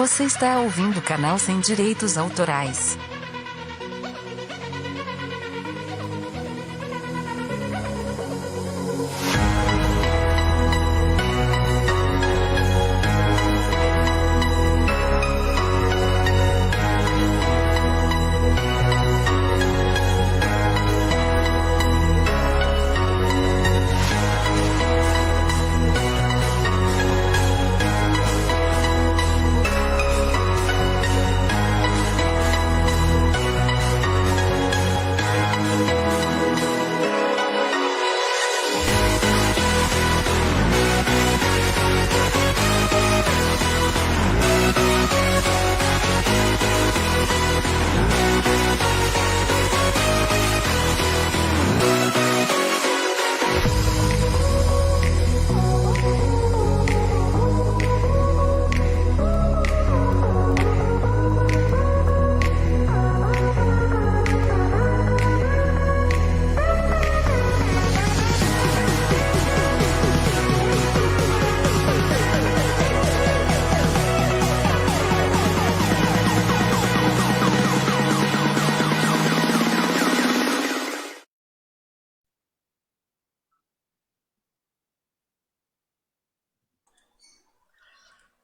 Você está ouvindo o canal Sem Direitos Autorais.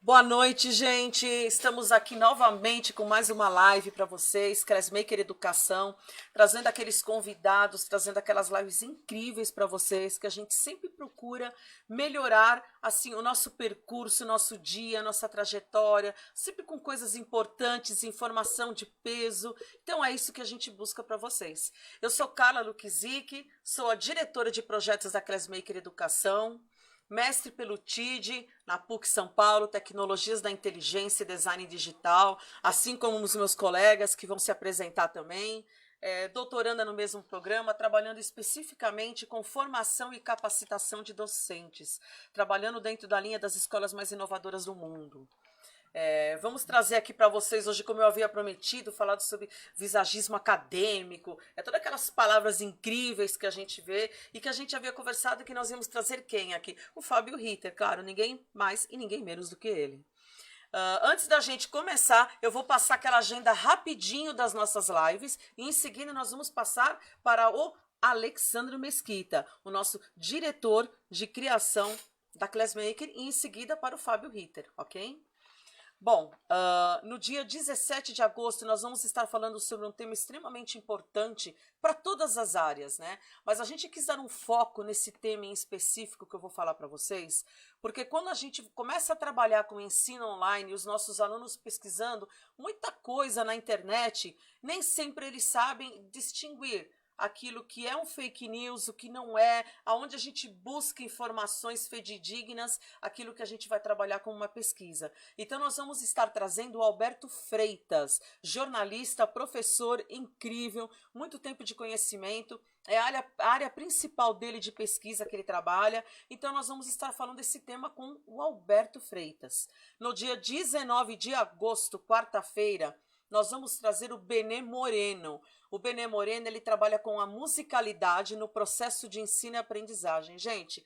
Boa noite, gente. Estamos aqui novamente com mais uma live para vocês, Classmaker Educação, trazendo aqueles convidados, trazendo aquelas lives incríveis para vocês, que a gente sempre procura melhorar assim o nosso percurso, o nosso dia, a nossa trajetória, sempre com coisas importantes, informação de peso. Então é isso que a gente busca para vocês. Eu sou Carla Luquizic, sou a diretora de projetos da Classmaker Educação, mestre pelo TID, na PUC São Paulo, Tecnologias da Inteligência e Design Digital, assim como os meus colegas que vão se apresentar também, doutoranda no mesmo programa, trabalhando especificamente com formação e capacitação de docentes, trabalhando dentro da linha das escolas mais inovadoras do mundo. Vamos trazer aqui para vocês hoje, como eu havia prometido, falado sobre visagismo acadêmico, todas aquelas palavras incríveis que a gente vê e que a gente havia conversado que nós íamos trazer quem aqui? O Fábio Ritter, claro, ninguém mais e ninguém menos do que ele. Antes da gente começar, eu vou passar aquela agenda rapidinho das nossas lives e em seguida nós vamos passar para o Alexandre Mesquita, o nosso diretor de criação da Classmaker, e em seguida para o Fábio Ritter, ok? Bom, no dia 17 de agosto nós vamos estar falando sobre um tema extremamente importante para todas as áreas, né? Mas a gente quis dar um foco nesse tema em específico que eu vou falar para vocês, porque quando a gente começa a trabalhar com ensino online e os nossos alunos pesquisando muita coisa na internet, nem sempre eles sabem distinguir aquilo que é um fake news, o que não é, aonde a gente busca informações fidedignas, aquilo que a gente vai trabalhar como uma pesquisa. Então nós vamos estar trazendo o Alberto Freitas, jornalista, professor incrível, muito tempo de conhecimento, é a área principal dele de pesquisa que ele trabalha, então nós vamos estar falando desse tema com o Alberto Freitas. No dia 19 de agosto, quarta-feira, nós vamos trazer o Benê Moreno. O Benê Moreno, ele trabalha com a musicalidade no processo de ensino e aprendizagem. Gente,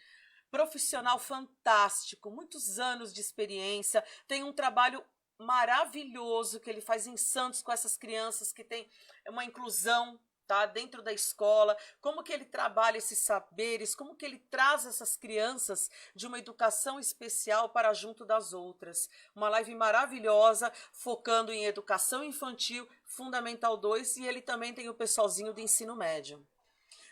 profissional fantástico, muitos anos de experiência, tem um trabalho maravilhoso que ele faz em Santos com essas crianças que tem uma inclusão, tá, dentro da escola, como que ele trabalha esses saberes, como que ele traz essas crianças de uma educação especial para junto das outras. Uma live maravilhosa, focando em educação infantil, Fundamental 2, e ele também tem o pessoalzinho do ensino médio.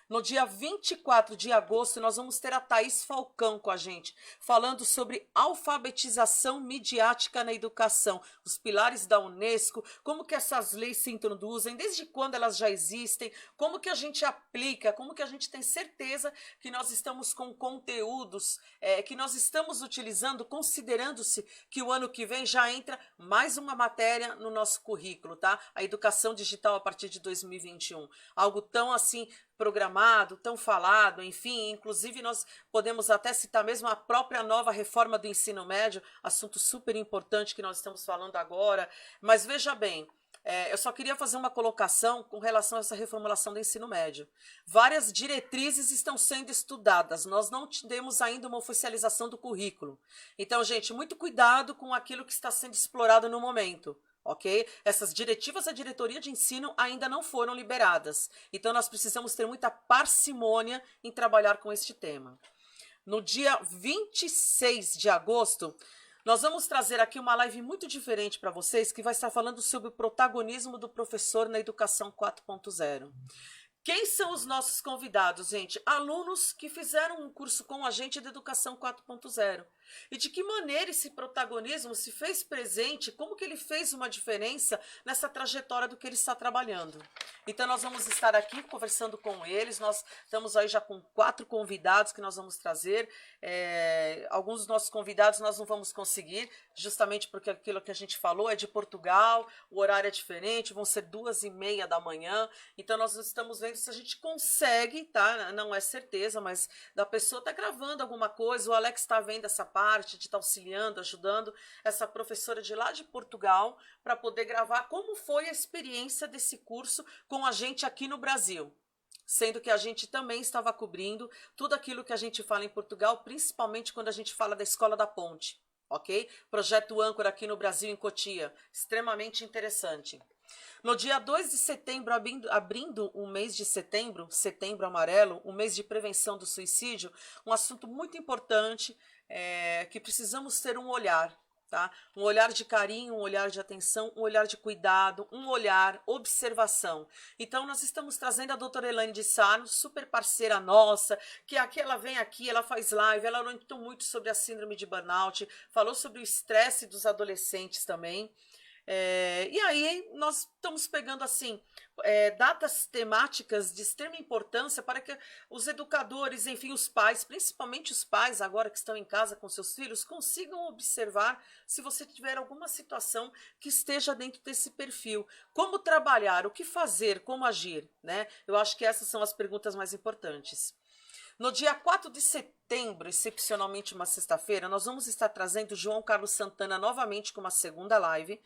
No dia 24 de agosto, nós vamos ter a Thaís Falcão com a gente, falando sobre alfabetização midiática na educação, os pilares da Unesco, como que essas leis se introduzem, desde quando elas já existem, como que a gente aplica, como que a gente tem certeza que nós estamos com conteúdos que nós estamos utilizando, considerando-se que o ano que vem já entra mais uma matéria no nosso currículo, tá? A educação digital a partir de 2021. Algo tão assim programado, tão falado, enfim, inclusive nós podemos até citar mesmo a própria nova reforma do ensino médio, assunto super importante que nós estamos falando agora, mas veja bem, Eu só queria fazer uma colocação com relação a essa reformulação do ensino médio. Várias diretrizes estão sendo estudadas, nós não temos ainda uma oficialização do currículo. Então, gente, muito cuidado com aquilo que está sendo explorado no momento. Ok? Essas diretivas da diretoria de ensino ainda não foram liberadas. Então, nós precisamos ter muita parcimônia em trabalhar com este tema. No dia 26 de agosto, nós vamos trazer aqui uma live muito diferente para vocês, que vai estar falando sobre o protagonismo do professor na educação 4.0. Quem são os nossos convidados, gente? Alunos que fizeram um curso com a gente de educação 4.0. E de que maneira esse protagonismo se fez presente, como que ele fez uma diferença nessa trajetória do que ele está trabalhando. Então nós vamos estar aqui conversando com eles, nós estamos aí já com 4 convidados que nós vamos trazer. Alguns dos nossos convidados nós não vamos conseguir, justamente porque aquilo que a gente falou é de Portugal, o horário é diferente, vão ser 2h30 da manhã, então nós estamos vendo se a gente consegue, tá? Não é certeza, mas da pessoa tá gravando alguma coisa, o Alex está vendo essa parte de estar auxiliando, ajudando essa professora de lá de Portugal para poder gravar como foi a experiência desse curso com a gente aqui no Brasil. Sendo que a gente também estava cobrindo tudo aquilo que a gente fala em Portugal, principalmente quando a gente fala da Escola da Ponte, ok? Projeto Âncora aqui no Brasil, em Cotia, extremamente interessante. No dia 2 de setembro, abrindo o mês de setembro, Setembro Amarelo, o mês de prevenção do suicídio, um assunto muito importante, que precisamos ter um olhar, tá? Um olhar de carinho, um olhar de atenção, um olhar de cuidado, um olhar, observação. Então, nós estamos trazendo a doutora Elaine de Sarno, super parceira nossa, que aqui ela vem aqui, ela faz live, ela orientou muito sobre a síndrome de burnout, falou sobre o estresse dos adolescentes também. E aí nós estamos pegando assim datas temáticas de extrema importância para que os educadores, enfim, os pais, principalmente os pais agora que estão em casa com seus filhos, consigam observar se você tiver alguma situação que esteja dentro desse perfil. Como trabalhar, o que fazer, como agir, né? Eu acho que essas são as perguntas mais importantes. No dia 4 de setembro, excepcionalmente uma sexta-feira, nós vamos estar trazendo o João Carlos Santana novamente com uma segunda live.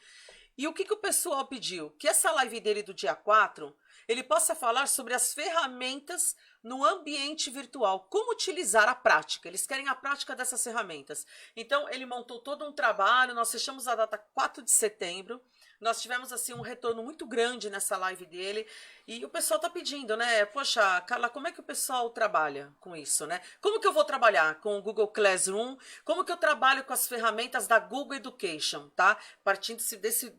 E o que o pessoal pediu? Que essa live dele do dia 4, ele possa falar sobre as ferramentas no ambiente virtual, como utilizar a prática. Eles querem a prática dessas ferramentas. Então, ele montou todo um trabalho, nós fechamos a data 4 de setembro, nós tivemos assim um retorno muito grande nessa live dele, e o pessoal tá pedindo, né? Poxa, Carla, como é que o pessoal trabalha com isso, né? Como que eu vou trabalhar com o Google Classroom? Como que eu trabalho com as ferramentas da Google Education, tá? Partindo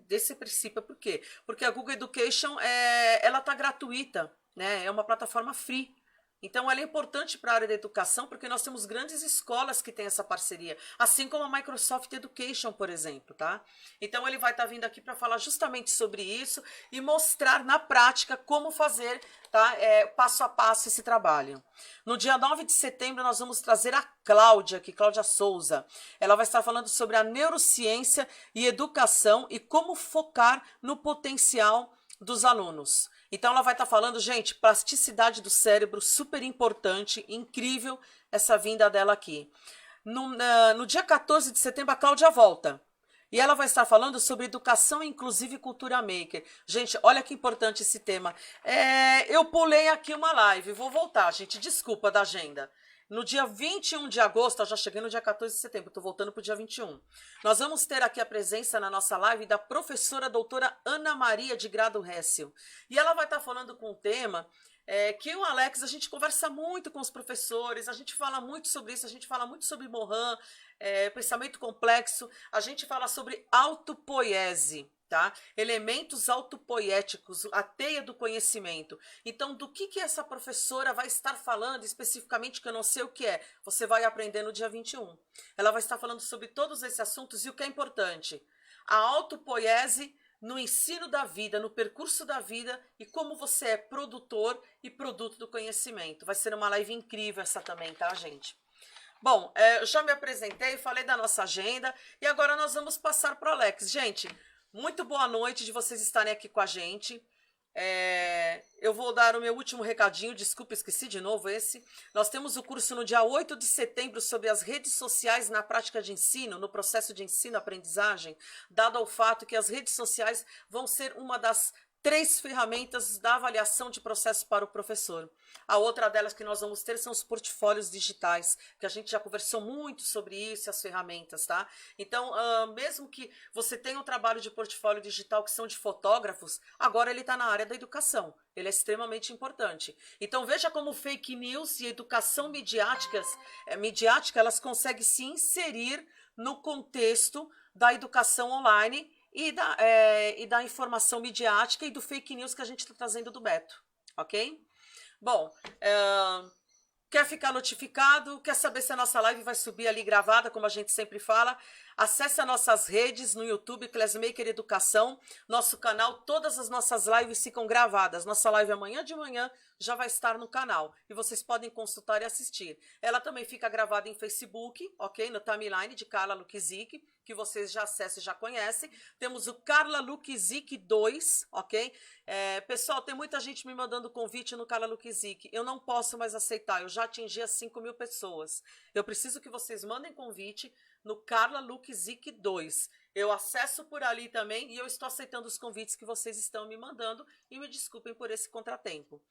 desse princípio, por quê? Porque a Google Education, ela tá gratuita, né? É uma plataforma free. Então, ela é importante para a área da educação, porque nós temos grandes escolas que têm essa parceria, assim como a Microsoft Education, por exemplo, tá? Então, ele vai estar vindo aqui para falar justamente sobre isso e mostrar na prática como fazer, tá? Passo a passo esse trabalho. No dia 9 de setembro, nós vamos trazer a Cláudia, Cláudia Souza. Ela vai estar falando sobre a neurociência e educação e como focar no potencial dos alunos. Então, ela vai estar falando, gente, plasticidade do cérebro, super importante, incrível essa vinda dela aqui. No dia 14 de setembro, a Cláudia volta. E ela vai estar falando sobre educação inclusiva e cultura maker. Gente, olha que importante esse tema. Eu pulei aqui uma live, vou voltar, gente, desculpa da agenda. No dia 21 de agosto, eu já cheguei no dia 14 de setembro, estou voltando para o dia 21. Nós vamos ter aqui a presença na nossa live da professora doutora Ana Maria de Grado Hessel. E ela vai estar falando com um tema que o Alex, a gente conversa muito com os professores, a gente fala muito sobre isso, a gente fala muito sobre Morin, pensamento complexo, a gente fala sobre autopoiese. Tá? Elementos autopoéticos, a teia do conhecimento. Então, do que essa professora vai estar falando especificamente, que eu não sei o que é, você vai aprender no dia 21. Ela vai estar falando sobre todos esses assuntos e o que é importante, a autopoiese no ensino da vida, no percurso da vida e como você é produtor e produto do conhecimento. Vai ser uma live incrível essa também, tá, gente? Bom, eu já me apresentei, falei da nossa agenda e agora nós vamos passar para o Alex. Gente, muito boa noite de vocês estarem aqui com a gente. Eu vou dar o meu último recadinho, desculpa, esqueci de novo esse. Nós temos o curso no dia 8 de setembro sobre as redes sociais na prática de ensino, no processo de ensino-aprendizagem, dado ao fato que as redes sociais vão ser uma das 3 ferramentas da avaliação de processo para o professor. A outra delas que nós vamos ter são os portfólios digitais, que a gente já conversou muito sobre isso, as ferramentas, tá? Então, mesmo que você tenha um trabalho de portfólio digital que são de fotógrafos, agora ele está na área da educação. Ele é extremamente importante. Então, veja como fake news e educação midiática, elas conseguem se inserir no contexto da educação online e da informação midiática e do fake news que a gente está trazendo do Beto, ok? Bom, quer ficar notificado? Quer saber se a nossa live vai subir ali gravada, como a gente sempre fala? Acesse as nossas redes no YouTube, Classmaker Educação, nosso canal, todas as nossas lives ficam gravadas. Nossa live amanhã de manhã já vai estar no canal e vocês podem consultar e assistir. Ela também fica gravada em Facebook, ok? No timeline de Carla Luquizic, que vocês já acessam e já conhecem. Temos o Carla Luquizic 2, ok? Pessoal, tem muita gente me mandando convite no Carla Luquizic. Eu não posso mais aceitar, eu já atingi as 5.000 pessoas. Eu preciso que vocês mandem convite no Carla Luquizic 2. Eu acesso por ali também e eu estou aceitando os convites que vocês estão me mandando e me desculpem por esse contratempo.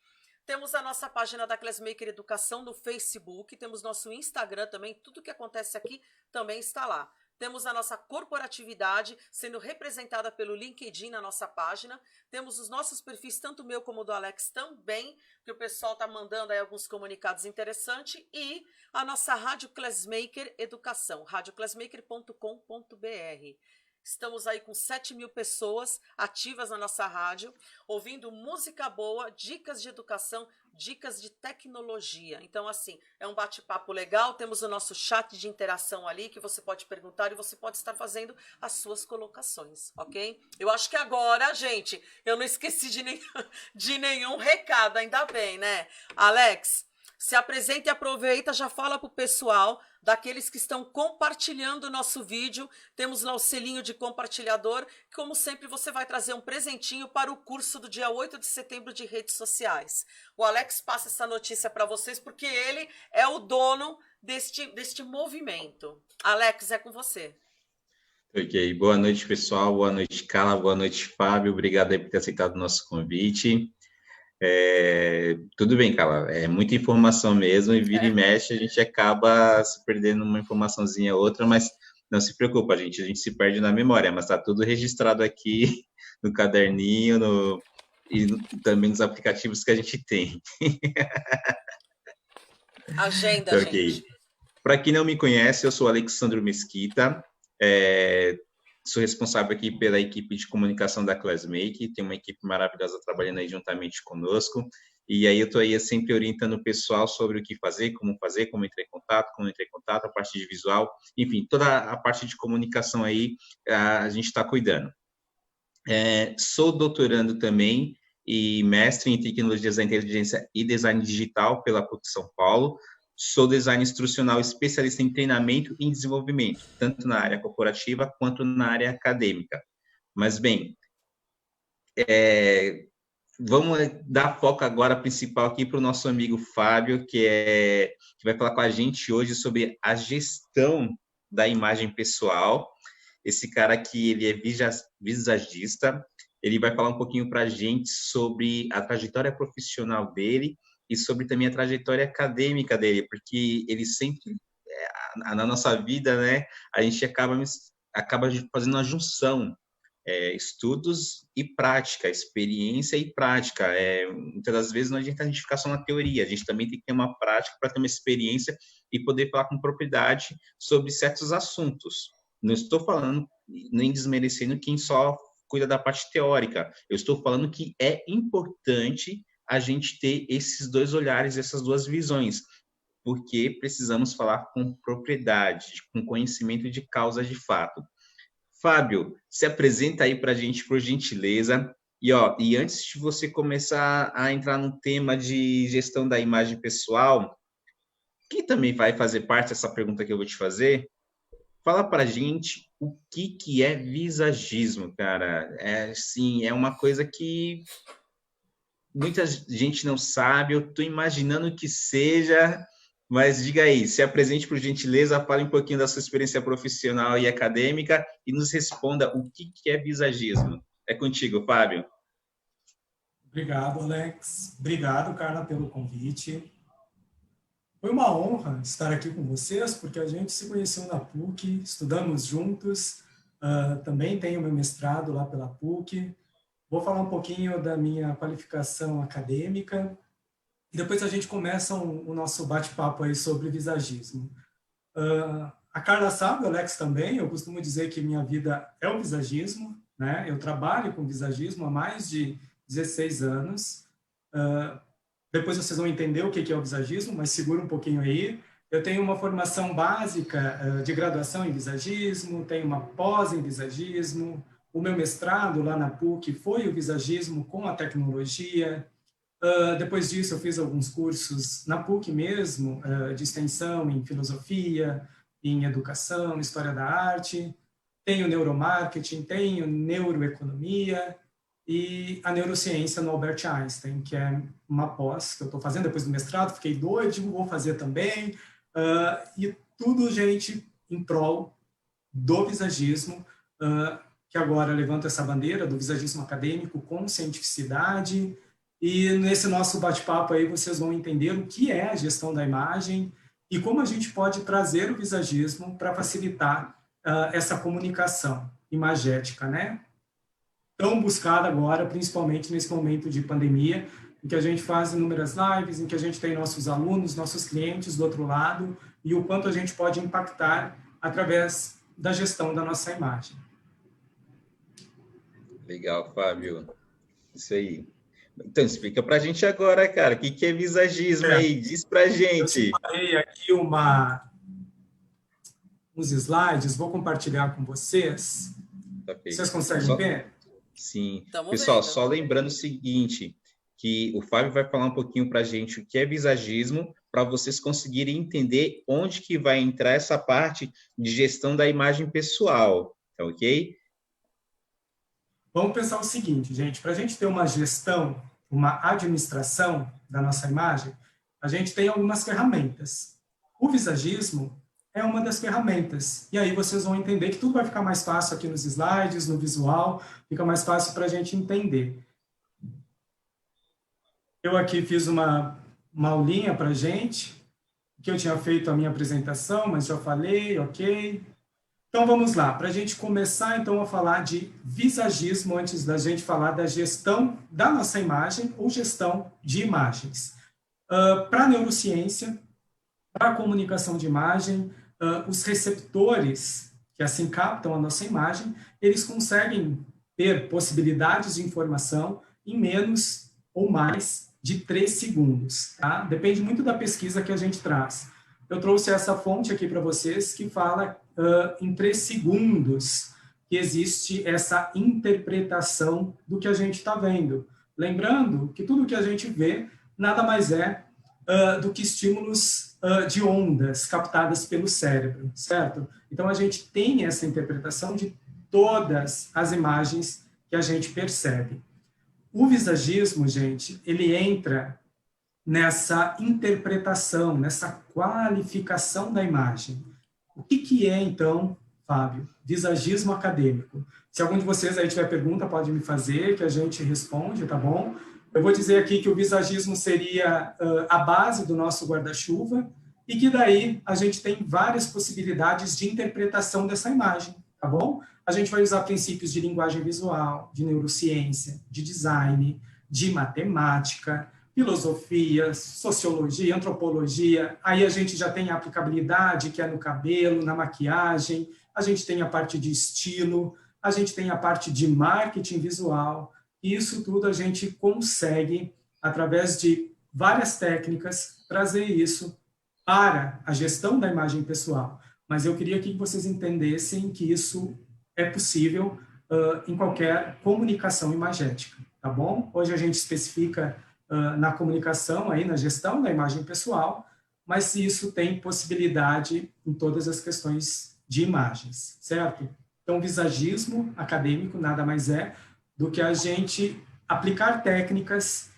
Temos a nossa página da Classmaker Educação no Facebook, temos nosso Instagram também, tudo que acontece aqui também está lá. Temos a nossa corporatividade sendo representada pelo LinkedIn na nossa página. Temos os nossos perfis, tanto o meu como o do Alex também, que o pessoal está mandando aí alguns comunicados interessantes. E a nossa Rádio Classmaker Educação, radioclassmaker.com.br. Estamos aí com 7.000 pessoas ativas na nossa rádio, ouvindo música boa, dicas de educação, dicas de tecnologia. Então, assim, é um bate-papo legal, temos o nosso chat de interação ali, que você pode perguntar e você pode estar fazendo as suas colocações, ok? Eu acho que agora, gente, eu não esqueci de nenhum recado, ainda bem, né? Alex, se apresenta e aproveita, já fala para o pessoal, daqueles que estão compartilhando o nosso vídeo. Temos lá o selinho de compartilhador. Como sempre, você vai trazer um presentinho para o curso do dia 8 de setembro de redes sociais. O Alex passa essa notícia para vocês, porque ele é o dono deste movimento. Alex, é com você. Ok, boa noite, pessoal. Boa noite, Carla. Boa noite, Fábio. Obrigado aí por ter aceitado o nosso convite. Tudo bem, Carla, é muita informação mesmo, e vira e mexe, a gente acaba se perdendo uma informaçãozinha ou outra, mas não se preocupa, a gente se perde na memória, mas está tudo registrado aqui no caderninho e também nos aplicativos que a gente tem. Agenda, gente. Para quem não me conhece, eu sou Alexandro Mesquita, sou responsável aqui pela equipe de comunicação da Classmaker, tem uma equipe maravilhosa trabalhando aí juntamente conosco, e aí eu estou aí sempre orientando o pessoal sobre o que fazer, como entrar em contato, a parte de visual, enfim, toda a parte de comunicação aí a gente está cuidando. Sou doutorando também e mestre em tecnologias da inteligência e design digital pela PUC São Paulo. Sou design instrucional especialista em treinamento e desenvolvimento, tanto na área corporativa quanto na área acadêmica. Mas, bem, vamos dar foco agora principal aqui para o nosso amigo Fábio, que vai falar com a gente hoje sobre a gestão da imagem pessoal. Esse cara aqui, ele é visagista, ele vai falar um pouquinho para a gente sobre a trajetória profissional dele, e sobre também a trajetória acadêmica dele, porque ele sempre, na nossa vida, né, a gente acaba fazendo uma junção, estudos e prática, experiência e prática. Muitas das vezes não adianta a gente ficar só na teoria, a gente também tem que ter uma prática para ter uma experiência e poder falar com propriedade sobre certos assuntos. Não estou falando, nem desmerecendo quem só cuida da parte teórica, eu estou falando que é importante a gente ter esses dois olhares, essas duas visões, porque precisamos falar com propriedade, com conhecimento de causa de fato. Fábio, se apresenta aí para a gente, por gentileza. E antes de você começar a entrar no tema de gestão da imagem pessoal, que também vai fazer parte dessa pergunta que eu vou te fazer, fala para a gente o que é visagismo, cara. É uma coisa que muita gente não sabe, eu estou imaginando que seja, mas diga aí, se apresente por gentileza, fale um pouquinho da sua experiência profissional e acadêmica e nos responda o que é visagismo. É contigo, Fábio. Obrigado, Alex. Obrigado, Carla, pelo convite. Foi uma honra estar aqui com vocês, porque a gente se conheceu na PUC, estudamos juntos, também tenho meu mestrado lá pela PUC. Vou falar um pouquinho da minha qualificação acadêmica e depois a gente começa o nosso bate-papo aí sobre visagismo. A Carla sabe, o Alex também, eu costumo dizer que minha vida é o visagismo, né? Eu trabalho com visagismo há mais de 16 anos. Depois vocês vão entender o que é o visagismo, mas segura um pouquinho aí. Eu tenho uma formação básica de graduação em visagismo, tenho uma pós em visagismo, o meu mestrado lá na PUC foi o visagismo com a tecnologia. Depois disso, eu fiz alguns cursos na PUC mesmo, de extensão em filosofia, em educação, história da arte. Tenho neuromarketing, tenho neuroeconomia, e a neurociência no Albert Einstein, que é uma pós que eu estou fazendo depois do mestrado, fiquei doido, vou fazer também, e tudo, gente, em prol do visagismo, que agora levanta essa bandeira do visagismo acadêmico com cientificidade, e nesse nosso bate-papo aí vocês vão entender o que é a gestão da imagem e como a gente pode trazer o visagismo para facilitar essa comunicação imagética, né? Tão buscada agora, principalmente nesse momento de pandemia, em que a gente faz inúmeras lives, em que a gente tem nossos alunos, nossos clientes do outro lado, e o quanto a gente pode impactar através da gestão da nossa imagem. Legal, Fábio. Isso aí. Então, explica pra gente agora, cara, o que é visagismo aí? Diz pra gente. Eu separei aqui uns slides, vou compartilhar com vocês. Tá feito. Vocês conseguem ver? Sim. Tamo Pessoal, vendo. só lembrando o seguinte, que o Fábio vai falar um pouquinho para a gente o que é visagismo, para vocês conseguirem entender onde que vai entrar essa parte de gestão da imagem pessoal, tá ok? Vamos pensar o seguinte, gente, para a gente ter uma gestão, uma administração da nossa imagem, a gente tem algumas ferramentas. O visagismo é uma das ferramentas. E aí vocês vão entender que tudo vai ficar mais fácil aqui nos slides, no visual, fica mais fácil para a gente entender. Eu aqui fiz uma aulinha para a gente, que eu tinha feito a minha apresentação, mas já falei, ok. Então vamos lá, para a gente começar então a falar de visagismo, antes da gente falar da gestão da nossa imagem ou gestão de imagens. Para a neurociência, para a comunicação de imagem, os receptores que assim captam a nossa imagem, eles conseguem ter possibilidades de informação em menos ou mais de 3 segundos. Tá? Depende muito da pesquisa que a gente traz. Eu trouxe essa fonte aqui para vocês que fala em 3 segundos que existe essa interpretação do que a gente está vendo. Lembrando que tudo que a gente vê nada mais é do que estímulos de ondas captadas pelo cérebro, certo? Então, a gente tem essa interpretação de todas as imagens que a gente percebe. O visagismo, gente, ele entra nessa interpretação, nessa qualificação da imagem. O que é, então, Fábio, visagismo acadêmico? Se algum de vocês aí tiver pergunta, pode me fazer, que a gente responde, tá bom? Eu vou dizer aqui que o visagismo seria a base do nosso guarda-chuva e que daí a gente tem várias possibilidades de interpretação dessa imagem, tá bom? A gente vai usar princípios de linguagem visual, de neurociência, de design, de matemática, filosofia, sociologia, antropologia. Aí a gente já tem a aplicabilidade, que é no cabelo, na maquiagem, a gente tem a parte de estilo, a gente tem a parte de marketing visual. E isso tudo a gente consegue, através de várias técnicas, trazer isso para a gestão da imagem pessoal. Mas eu queria que vocês entendessem que isso é possível em qualquer comunicação imagética, tá bom? Hoje a gente especifica na comunicação, aí, na gestão da imagem pessoal, mas se isso tem possibilidade em todas as questões de imagens, certo? Então, visagismo acadêmico nada mais é do que a gente aplicar técnicas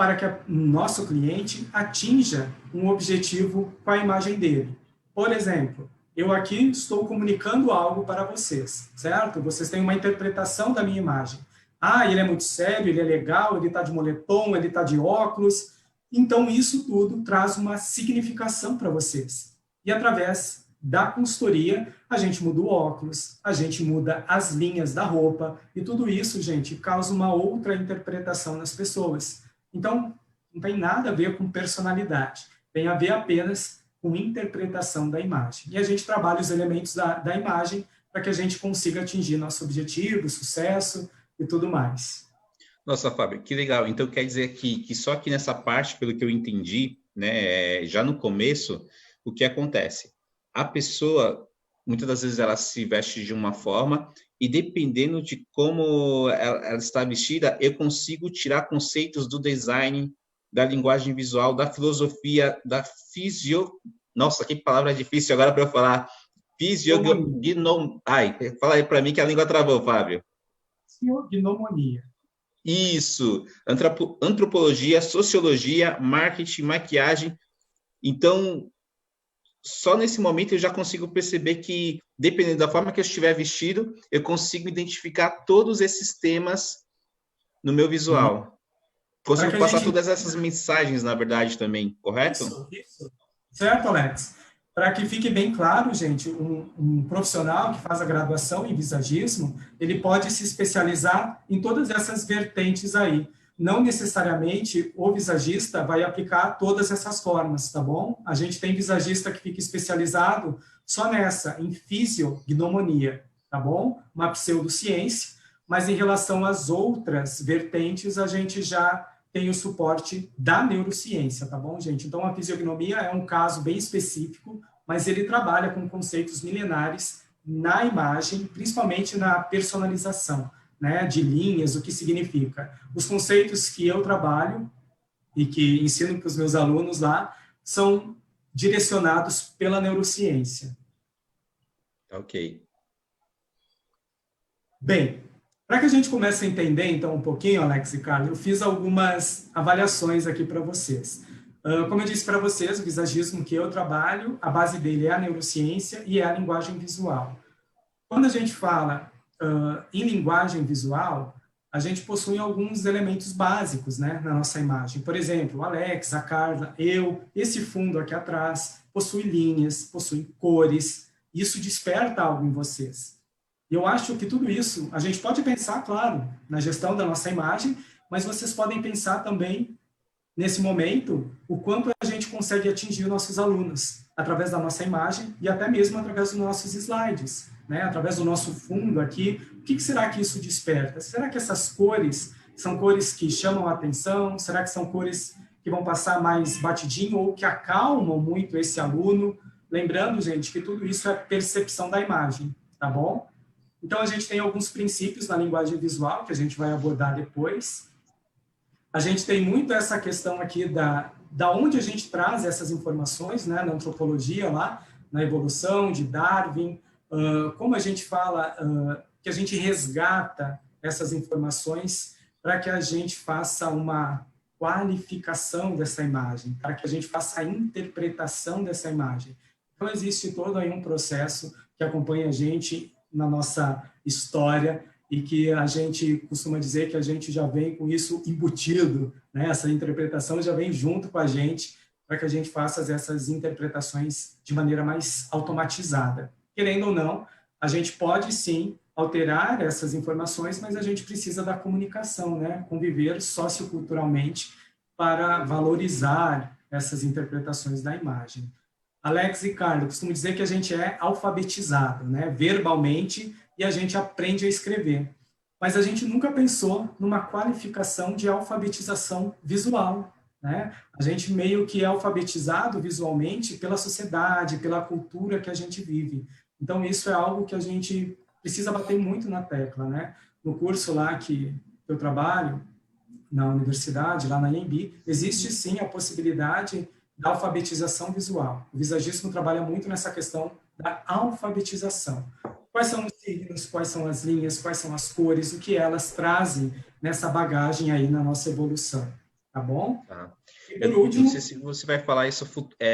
para que o nosso cliente atinja um objetivo com a imagem dele. Por exemplo, eu aqui estou comunicando algo para vocês, certo? Vocês têm uma interpretação da minha imagem. Ah, ele é muito sério, ele é legal, ele está de moletom, ele está de óculos. Então, isso tudo traz uma significação para vocês. E através da consultoria, a gente muda o óculos, a gente muda as linhas da roupa, e tudo isso, gente, causa uma outra interpretação nas pessoas. Então, não tem nada a ver com personalidade, tem a ver apenas com interpretação da imagem. E a gente trabalha os elementos da imagem para que a gente consiga atingir nosso objetivo, sucesso e tudo mais. Nossa, Fábio, que legal. Então, quer dizer que só aqui nessa parte, pelo que eu entendi, né, já no começo, o que acontece? A pessoa, muitas das vezes, ela se veste de uma forma e, dependendo de como ela está vestida, eu consigo tirar conceitos do design, da linguagem visual, da filosofia, da Nossa, que palavra difícil agora para eu falar. Ai, fala aí para mim que a língua travou, Fábio. Fisionomonia. Isso, antropologia, sociologia, marketing, maquiagem. Então, só nesse momento eu já consigo perceber que, dependendo da forma que eu estiver vestido, eu consigo identificar todos esses temas no meu visual. Consigo passar todas essas mensagens, na verdade, também, correto? Isso. Certo, Alex? Para que fique bem claro, gente, um profissional que faz a graduação em visagismo, ele pode se especializar em todas essas vertentes aí. Não necessariamente o visagista vai aplicar todas essas formas, tá bom? A gente tem visagista que fica especializado só nessa, em fisiognomonia, tá bom? Uma pseudociência, mas em relação às outras vertentes, a gente já tem o suporte da neurociência, tá bom, gente? Então, a fisiognomia é um caso bem específico, mas ele trabalha com conceitos milenares na imagem, principalmente na personalização, né, de linhas, o que significa. Os conceitos que eu trabalho e que ensino para os meus alunos lá são direcionados pela neurociência. Ok. Bem, para que a gente comece a entender, então, um pouquinho, Alex e Carlos, eu fiz algumas avaliações aqui para vocês. Como eu disse para vocês, o visagismo que eu trabalho, a base dele é a neurociência e é a linguagem visual. Quando a gente fala em linguagem visual, a gente possui alguns elementos básicos, né, na nossa imagem. Por exemplo, o Alex, a Carla, eu, esse fundo aqui atrás, possui linhas, possui cores, isso desperta algo em vocês. Eu acho que tudo isso, a gente pode pensar, claro, na gestão da nossa imagem, mas vocês podem pensar também, nesse momento, o quanto a gente consegue atingir nossos alunos, através da nossa imagem e até mesmo através dos nossos slides, né? Através do nosso fundo aqui. O que será que isso desperta? Será que essas cores são cores que chamam a atenção? Será que são cores que vão passar mais batidinho ou que acalmam muito esse aluno? Lembrando, gente, que tudo isso é percepção da imagem, tá bom? Então, a gente tem alguns princípios na linguagem visual que a gente vai abordar depois. A gente tem muito essa questão aqui da onde a gente traz essas informações, né, na antropologia lá, na evolução de Darwin, como a gente fala que a gente resgata essas informações para que a gente faça uma qualificação dessa imagem, para que a gente faça a interpretação dessa imagem. Então, existe todo aí um processo que acompanha a gente na nossa história e que a gente costuma dizer que a gente já vem com isso embutido, né? Essa interpretação já vem junto com a gente para que a gente faça essas interpretações de maneira mais automatizada. Querendo ou não, a gente pode sim alterar essas informações, mas a gente precisa da comunicação, né? Conviver socioculturalmente para valorizar essas interpretações da imagem. Alex e Carlos, costumo dizer que a gente é alfabetizado, né, verbalmente, e a gente aprende a escrever. Mas a gente nunca pensou numa qualificação de alfabetização visual, né? A gente meio que é alfabetizado visualmente pela sociedade, pela cultura que a gente vive. Então, isso é algo que a gente precisa bater muito na tecla, né? No curso lá que eu trabalho, na universidade, lá na IMB, existe sim a possibilidade da alfabetização visual. O visagismo trabalha muito nessa questão da alfabetização. Quais são os signos, quais são as linhas, quais são as cores, o que elas trazem nessa bagagem aí na nossa evolução. tá bom? Tá. E Eu por não último, sei se você vai falar isso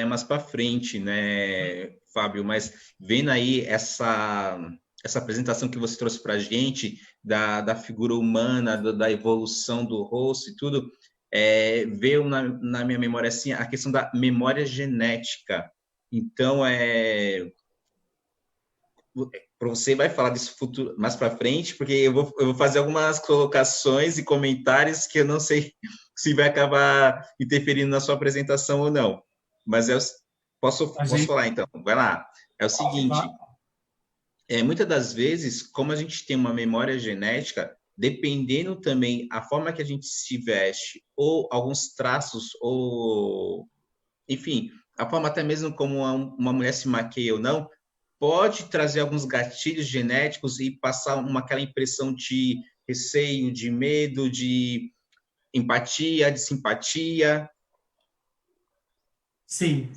mais para frente, né, Fábio, mas vendo aí essa apresentação que você trouxe para a gente da figura humana, da evolução do rosto e tudo, veio na minha memória assim a questão da memória genética. Então, você vai falar disso futuro, mais para frente, porque eu vou fazer algumas colocações e comentários que eu não sei se vai acabar interferindo na sua apresentação ou não. Mas a posso gente falar então? Vai lá. É o seguinte, muitas das vezes, como a gente tem uma memória genética, dependendo também a forma que a gente se veste, ou alguns traços, ou enfim, a forma até mesmo como uma mulher se maquia ou não, pode trazer alguns gatilhos genéticos e passar aquela impressão de receio, de medo, de empatia, de simpatia. sim.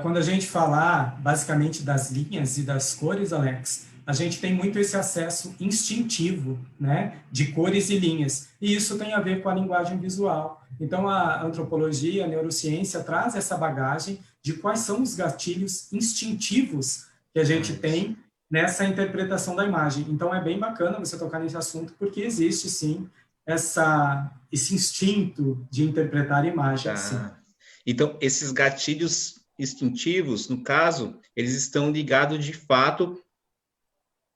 Quando a gente falar basicamente das linhas e das cores, Alex, a gente tem muito esse acesso instintivo, né, de cores e linhas. E isso tem a ver com a linguagem visual. Então, a antropologia, a neurociência traz essa bagagem de quais são os gatilhos instintivos que a gente Isso. tem nessa interpretação da imagem. Então, é bem bacana você tocar nesse assunto, porque existe, sim, esse instinto de interpretar a imagem, sim. Tá. Então, esses gatilhos instintivos, no caso, eles estão ligados de fato,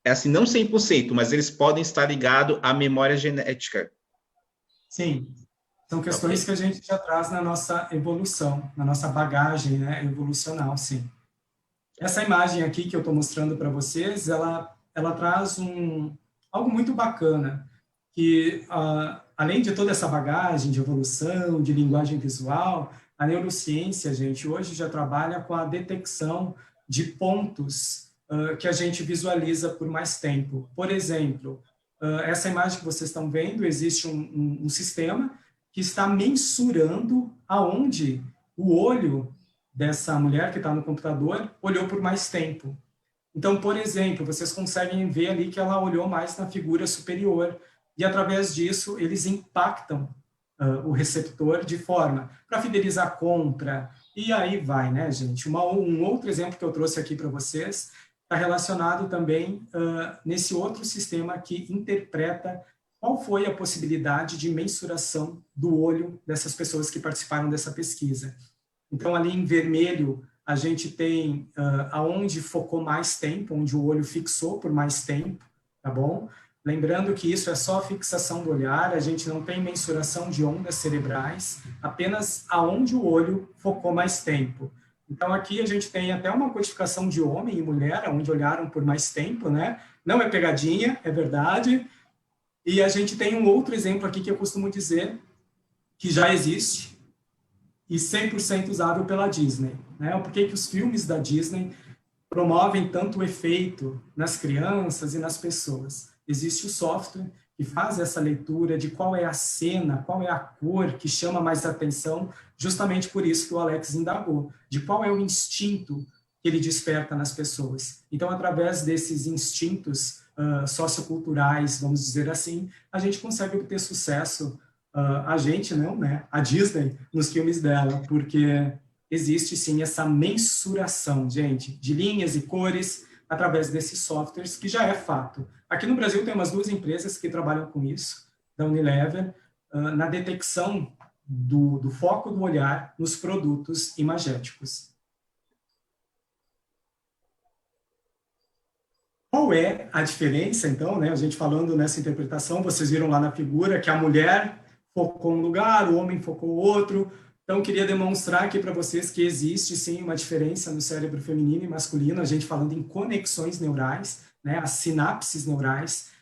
assim, não 100%, mas eles podem estar ligados à memória genética. Sim, são Ok. questões que a gente já traz na nossa evolução, na nossa bagagem, né, evolucional, sim. Essa imagem aqui que eu estou mostrando para vocês, ela traz algo muito bacana, que além de toda essa bagagem de evolução, de linguagem visual, a neurociência, gente, hoje já trabalha com a detecção de pontos que a gente visualiza por mais tempo. Por exemplo, essa imagem que vocês estão vendo, existe um sistema que está mensurando aonde o olho dessa mulher que está no computador olhou por mais tempo. Então, por exemplo, vocês conseguem ver ali que ela olhou mais na figura superior e, através disso, eles impactam o receptor de forma para fidelizar a compra. E aí vai, né, gente? Um outro exemplo que eu trouxe aqui para vocês está relacionado também nesse outro sistema que interpreta qual foi a possibilidade de mensuração do olho dessas pessoas que participaram dessa pesquisa. Então, ali em vermelho, a gente tem aonde focou mais tempo, onde o olho fixou por mais tempo, tá bom? Lembrando que isso é só fixação do olhar, a gente não tem mensuração de ondas cerebrais, apenas aonde o olho focou mais tempo. Então, aqui a gente tem até uma codificação de homem e mulher, onde olharam por mais tempo, né? Não é pegadinha, é verdade. E a gente tem um outro exemplo aqui que eu costumo dizer que já existe, e 100% usável pela Disney. Né? Por que os filmes da Disney promovem tanto efeito nas crianças e nas pessoas? Existe o software que faz essa leitura de qual é a cena, qual é a cor que chama mais atenção, justamente por isso que o Alex indagou, de qual é o instinto que ele desperta nas pessoas. Então, através desses instintos socioculturais, vamos dizer assim, a gente consegue obter sucesso a gente não, né? A Disney nos filmes dela, porque existe sim essa mensuração, gente, de linhas e cores através desses softwares, que já é fato. Aqui no Brasil tem umas 2 empresas que trabalham com isso, da Unilever, na detecção do foco do olhar nos produtos imagéticos. Qual é a diferença, então, né? A gente falando nessa interpretação, vocês viram lá na figura que a mulher focou um lugar, o homem focou outro. Então, queria demonstrar aqui para vocês que existe, sim, uma diferença no cérebro feminino e masculino, a gente falando em conexões neurais, né, as sinapses neurais,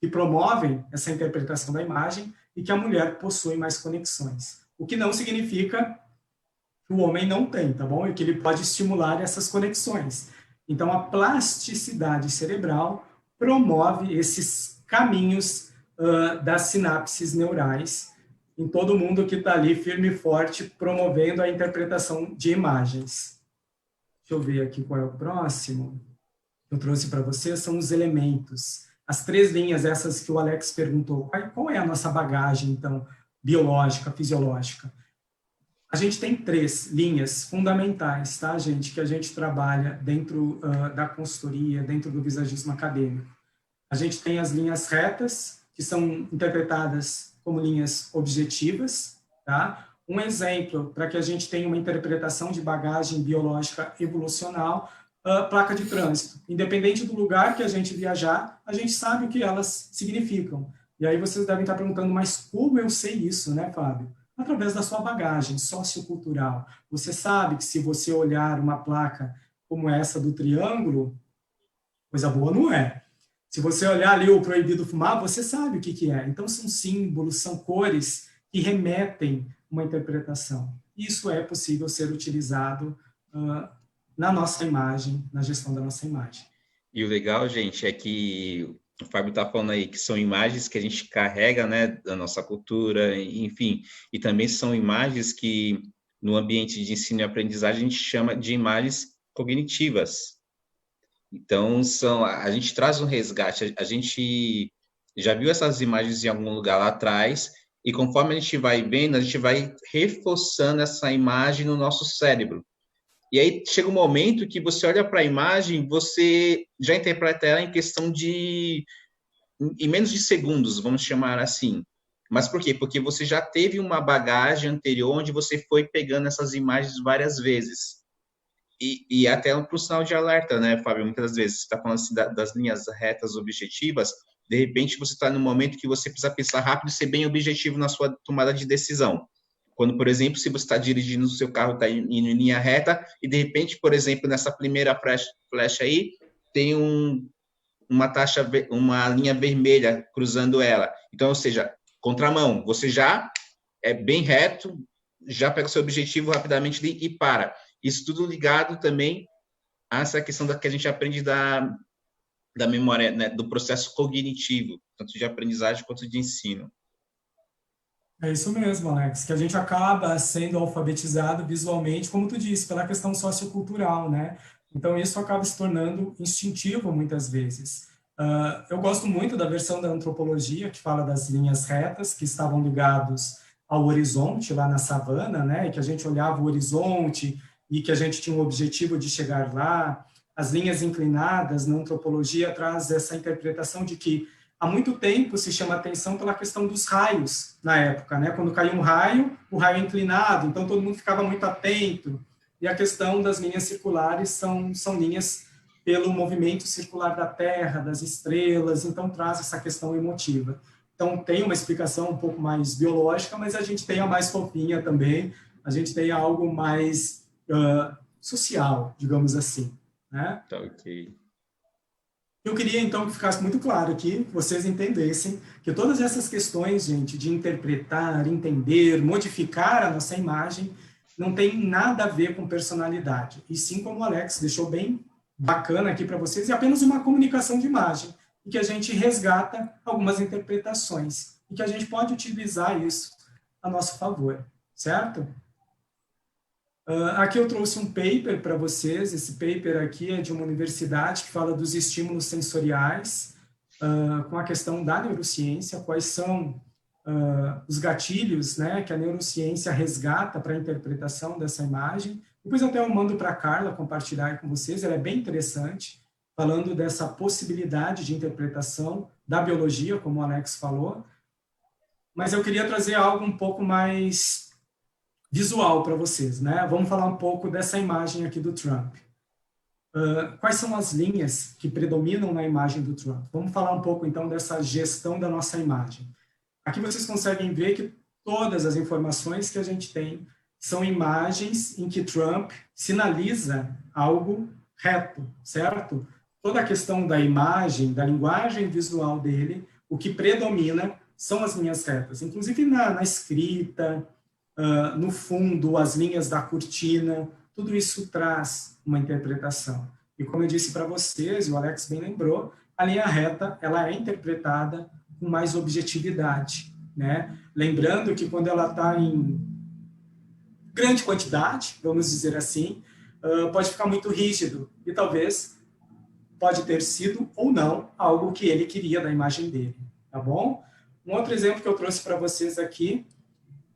que promovem essa interpretação da imagem, e que a mulher possui mais conexões. O que não significa que o homem não tem, tá bom? E que ele pode estimular essas conexões. Então, a plasticidade cerebral promove esses caminhos das sinapses neurais, em todo mundo que está ali firme e forte, promovendo a interpretação de imagens. Deixa eu ver aqui qual é o próximo que eu trouxe para vocês, são os elementos. As 3 linhas, essas que o Alex perguntou, qual é a nossa bagagem, então? biológica, fisiológica. A gente tem 3 linhas fundamentais, tá, gente, que a gente trabalha dentro da consultoria, dentro do visagismo acadêmico. A gente tem as linhas retas, que são interpretadas como linhas objetivas, tá? Um exemplo, para que a gente tenha uma interpretação de bagagem biológica evolucional, placa de trânsito. Independente do lugar que a gente viajar, a gente sabe o que elas significam. E aí vocês devem estar perguntando, mas como eu sei isso, né, Fábio? Através da sua bagagem sociocultural. Você sabe que se você olhar uma placa como essa do triângulo, coisa boa não é. Se você olhar ali o proibido fumar, você sabe o que é. Então, são símbolos, são cores que remetem uma interpretação. Isso é possível ser utilizado na nossa imagem, na gestão da nossa imagem. E o legal, gente, é que o Fábio está falando aí que são imagens que a gente carrega, né, da nossa cultura, enfim, e também são imagens que, no ambiente de ensino e aprendizagem, a gente chama de imagens cognitivas. Então, a gente traz um resgate, a gente já viu essas imagens em algum lugar lá atrás, e conforme a gente vai vendo, a gente vai reforçando essa imagem no nosso cérebro. E aí chega um momento que você olha para a imagem, você já interpreta ela em questão em menos de segundos, vamos chamar assim. Mas por quê? Porque você já teve uma bagagem anterior onde você foi pegando essas imagens várias vezes. E até para o sinal de alerta, né, Fábio? Muitas vezes você está falando assim, das linhas retas objetivas, de repente você está num momento que você precisa pensar rápido e ser bem objetivo na sua tomada de decisão. Quando, por exemplo, se você está dirigindo o seu carro, está indo em linha reta, e de repente, por exemplo, nessa primeira flecha aí, tem uma linha vermelha cruzando ela. Então, ou seja, contramão, você já é bem reto, já pega o seu objetivo rapidamente e para. Isso tudo ligado também a essa questão que a gente aprende da memória, né, do processo cognitivo, tanto de aprendizagem quanto de ensino. É isso mesmo, Alex, que a gente acaba sendo alfabetizado visualmente, como tu disse, pela questão sociocultural, né? Então, isso acaba se tornando instintivo muitas vezes. Eu gosto muito da versão da antropologia, que fala das linhas retas, que estavam ligados ao horizonte, lá na savana, né? E que a gente olhava o horizonte e que a gente tinha o objetivo de chegar lá. As linhas inclinadas, na antropologia, traz essa interpretação de que há muito tempo se chama atenção pela questão dos raios na época, né? Quando caiu um raio, o raio é inclinado, então todo mundo ficava muito atento. E a questão das linhas circulares são linhas pelo movimento circular da Terra, das estrelas, então traz essa questão emotiva. Então tem uma explicação um pouco mais biológica, mas a gente tem a mais fofinha também, a gente tem algo mais social, digamos assim, né? Tá, ok. Eu queria, então, que ficasse muito claro aqui, que vocês entendessem que todas essas questões, gente, de interpretar, entender, modificar a nossa imagem, não tem nada a ver com personalidade. E sim, como o Alex deixou bem bacana aqui para vocês, é apenas uma comunicação de imagem, e que a gente resgata algumas interpretações, e que a gente pode utilizar isso a nosso favor, certo? Aqui eu trouxe um paper para vocês. Esse paper aqui é de uma universidade que fala dos estímulos sensoriais com a questão da neurociência, quais são os gatilhos, né, que a neurociência resgata para a interpretação dessa imagem. Depois até eu mando para a Carla compartilhar com vocês, ela é bem interessante, falando dessa possibilidade de interpretação da biologia, como o Alex falou. Mas eu queria trazer algo um pouco mais visual para vocês, né? Vamos falar um pouco dessa imagem aqui do Trump. Quais são as linhas que predominam na imagem do Trump? Vamos falar um pouco, então, dessa gestão da nossa imagem. Aqui vocês conseguem ver que todas as informações que a gente tem são imagens em que Trump sinaliza algo reto, certo? Toda a questão da imagem, da linguagem visual dele, o que predomina são as linhas retas. Inclusive na escrita, no fundo, as linhas da cortina, tudo isso traz uma interpretação. E como eu disse para vocês, e o Alex bem lembrou, a linha reta ela é interpretada com mais objetividade, né? Lembrando que quando ela está em grande quantidade, vamos dizer assim, pode ficar muito rígido e talvez pode ter sido ou não algo que ele queria da imagem dele, tá bom? Um outro exemplo que eu trouxe para vocês aqui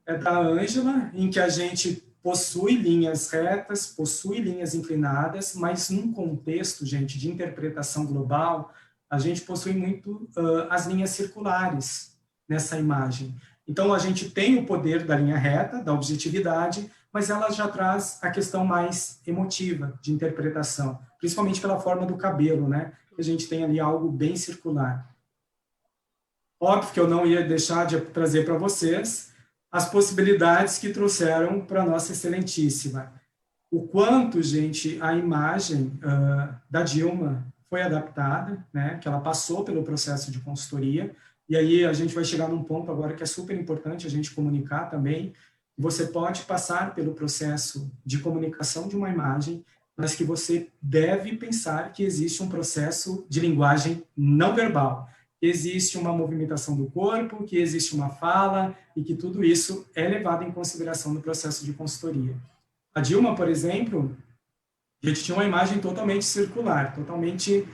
é da Ângela, em que a gente possui linhas retas, possui linhas inclinadas, mas num contexto, gente, de interpretação global, a gente possui muito as linhas circulares nessa imagem. Então, a gente tem o poder da linha reta, da objetividade, mas ela já traz a questão mais emotiva de interpretação, principalmente pela forma do cabelo, né? A gente tem ali algo bem circular. Óbvio que eu não ia deixar de trazer para vocês as possibilidades que trouxeram para a nossa excelentíssima. O quanto, gente, a imagem da Dilma foi adaptada, né? Que ela passou pelo processo de consultoria, e aí a gente vai chegar num ponto agora que é super importante a gente comunicar também. Você pode passar pelo processo de comunicação de uma imagem, mas que você deve pensar que existe um processo de linguagem não verbal. Existe uma movimentação do corpo, que existe uma fala, e que tudo isso é levado em consideração no processo de consultoria. A Dilma, por exemplo, a gente tinha uma imagem totalmente circular, totalmente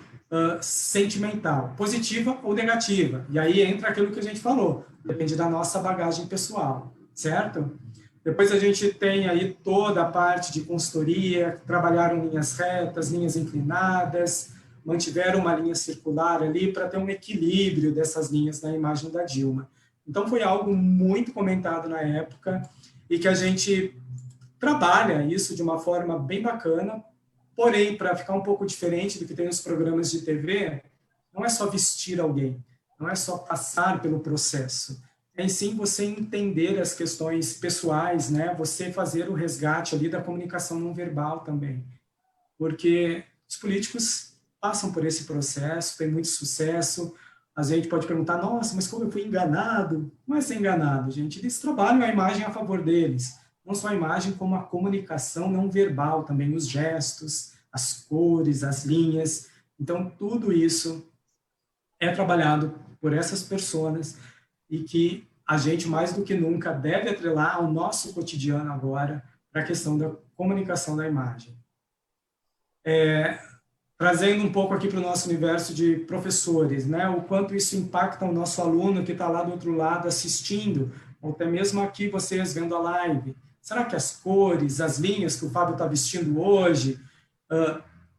sentimental, positiva ou negativa. E aí entra aquilo que a gente falou, depende da nossa bagagem pessoal, certo? Depois a gente tem aí toda a parte de consultoria, trabalharam linhas retas, linhas inclinadas, mantiveram uma linha circular ali para ter um equilíbrio dessas linhas na imagem da Dilma. Então foi algo muito comentado na época e que a gente trabalha isso de uma forma bem bacana, porém, para ficar um pouco diferente do que tem nos programas de TV, não é só vestir alguém, não é só passar pelo processo, é sim você entender as questões pessoais, né? Você fazer o resgate ali da comunicação não verbal também, porque os políticos passam por esse processo, tem muito sucesso. A gente pode perguntar, nossa, mas como eu fui enganado? Não é ser enganado, gente. Eles trabalham a imagem a favor deles. Não só a imagem, como a comunicação não verbal também, os gestos, as cores, as linhas. Então, tudo isso é trabalhado por essas pessoas e que a gente, mais do que nunca, deve atrelar ao nosso cotidiano agora para a questão da comunicação da imagem. Trazendo um pouco aqui para o nosso universo de professores, né? O quanto isso impacta o nosso aluno que está lá do outro lado assistindo, ou até mesmo aqui vocês vendo a live. Será que as cores, as linhas que o Fábio está vestindo hoje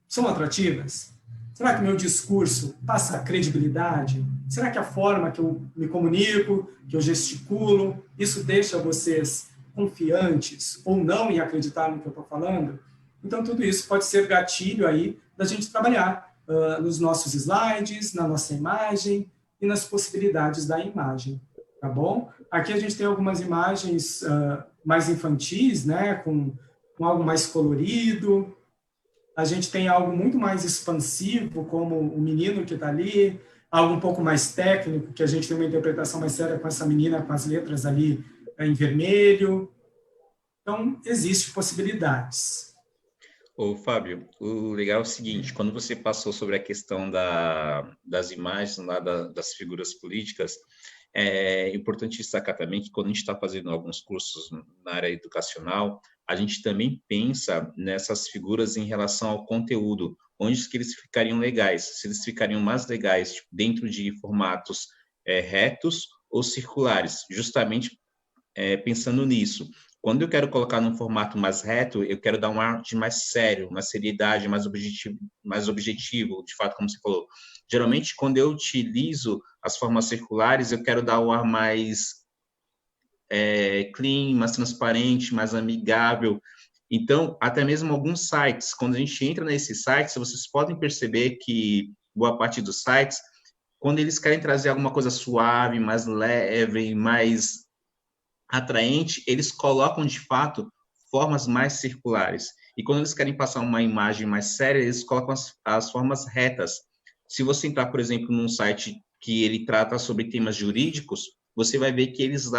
são atrativas? Será que o meu discurso passa credibilidade? Será que a forma que eu me comunico, que eu gesticulo, isso deixa vocês confiantes ou não em acreditar no que eu estou falando? Então, tudo isso pode ser gatilho aí da gente trabalhar nos nossos slides, na nossa imagem e nas possibilidades da imagem, tá bom? Aqui a gente tem algumas imagens mais infantis, né, com algo mais colorido. A gente tem algo muito mais expansivo, como o menino que está ali, algo um pouco mais técnico, que a gente tem uma interpretação mais séria com essa menina com as letras ali em vermelho. Então, existem possibilidades. Ô, Fábio, o legal é o seguinte, quando você passou sobre a questão das imagens, lá das figuras políticas, é importante destacar também que quando a gente está fazendo alguns cursos na área educacional, a gente também pensa nessas figuras em relação ao conteúdo, onde que eles ficariam legais, se eles ficariam mais legais dentro de formatos retos ou circulares, justamente pensando nisso. Quando eu quero colocar num formato mais reto, eu quero dar um ar de mais sério, uma seriedade, mais objetivo, de fato, como você falou. Geralmente, quando eu utilizo as formas circulares, eu quero dar um ar mais clean, mais transparente, mais amigável. Então, até mesmo alguns sites, quando a gente entra nesses sites, vocês podem perceber que boa parte dos sites, quando eles querem trazer alguma coisa suave, mais leve, mais atraente, eles colocam, de fato, formas mais circulares. E quando eles querem passar uma imagem mais séria, eles colocam as formas retas. Se você entrar, por exemplo, num site que ele trata sobre temas jurídicos, você vai ver que eles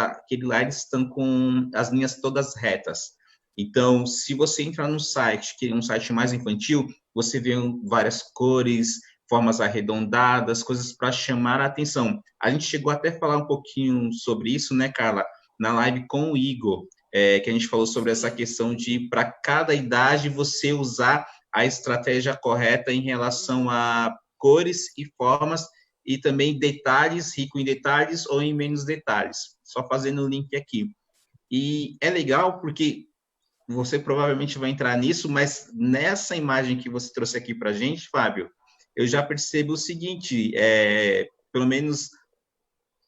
estão com as linhas todas retas. Então, se você entrar num site, que é um site mais infantil, você vê várias cores, formas arredondadas, coisas para chamar a atenção. A gente chegou até a falar um pouquinho sobre isso, né, Carla? Na live com o Igor, que a gente falou sobre essa questão de, para cada idade, você usar a estratégia correta em relação a cores e formas e também detalhes, rico em detalhes ou em menos detalhes. Só fazendo o link aqui. E é legal porque você provavelmente vai entrar nisso, mas nessa imagem que você trouxe aqui para a gente, Fábio, eu já percebo o seguinte, pelo menos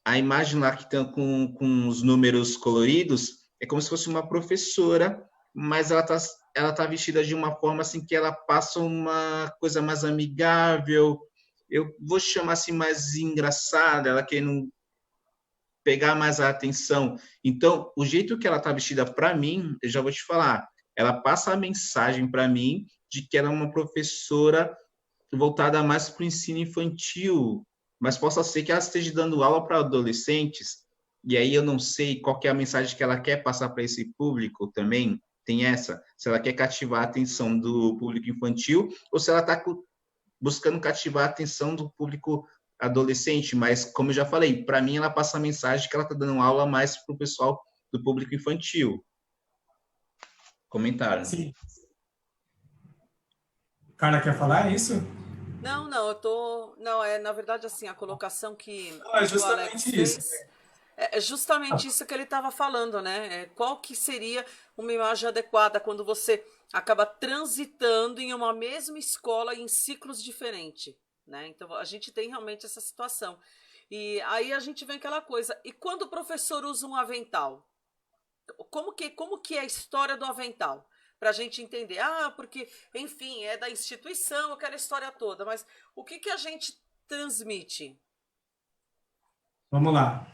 a imagem lá que está com os números coloridos é como se fosse uma professora, mas ela tá vestida de uma forma assim que ela passa uma coisa mais amigável, eu vou chamar assim mais engraçada, ela querendo pegar mais a atenção. Então, o jeito que ela está vestida para mim, eu já vou te falar, ela passa a mensagem para mim de que ela é uma professora voltada mais para o ensino infantil, mas possa ser que ela esteja dando aula para adolescentes, e aí eu não sei qual que é a mensagem que ela quer passar para esse público também, tem essa, se ela quer cativar a atenção do público infantil, ou se ela está buscando cativar a atenção do público adolescente, mas como eu já falei, para mim ela passa a mensagem que ela está dando aula mais para o pessoal do público infantil. Comentário. Sim. Carla, quer falar isso? Não, não, na verdade, assim, a colocação que Não, é o Alex justamente isso. fez é justamente isso que ele estava falando, né? Qual que seria uma imagem adequada quando você acaba transitando em uma mesma escola em ciclos diferentes, né? Então, a gente tem realmente essa situação. E aí a gente vê aquela coisa. E quando o professor usa um avental? Como que é a história do avental? Para a gente entender. Ah, porque, enfim, é da instituição, aquela história toda. Mas o que a gente transmite? Vamos lá.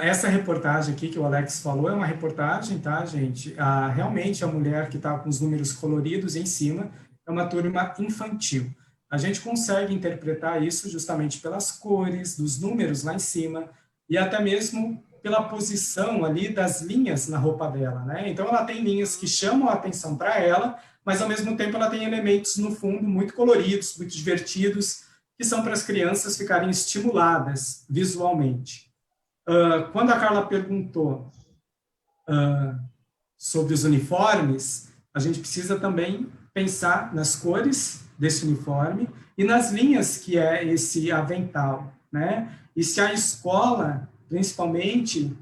Essa reportagem aqui que o Alex falou é uma reportagem, tá, gente? Realmente a mulher que está com os números coloridos em cima é uma turma infantil. A gente consegue interpretar isso justamente pelas cores, dos números lá em cima e até mesmo pela posição ali das linhas na roupa dela, né? Então ela tem linhas que chamam a atenção para ela, mas ao mesmo tempo ela tem elementos no fundo muito coloridos, muito divertidos, que são para as crianças ficarem estimuladas visualmente. Quando a Carla perguntou sobre os uniformes, a gente precisa também pensar nas cores desse uniforme e nas linhas que é esse avental, né? E se a escola, principalmente,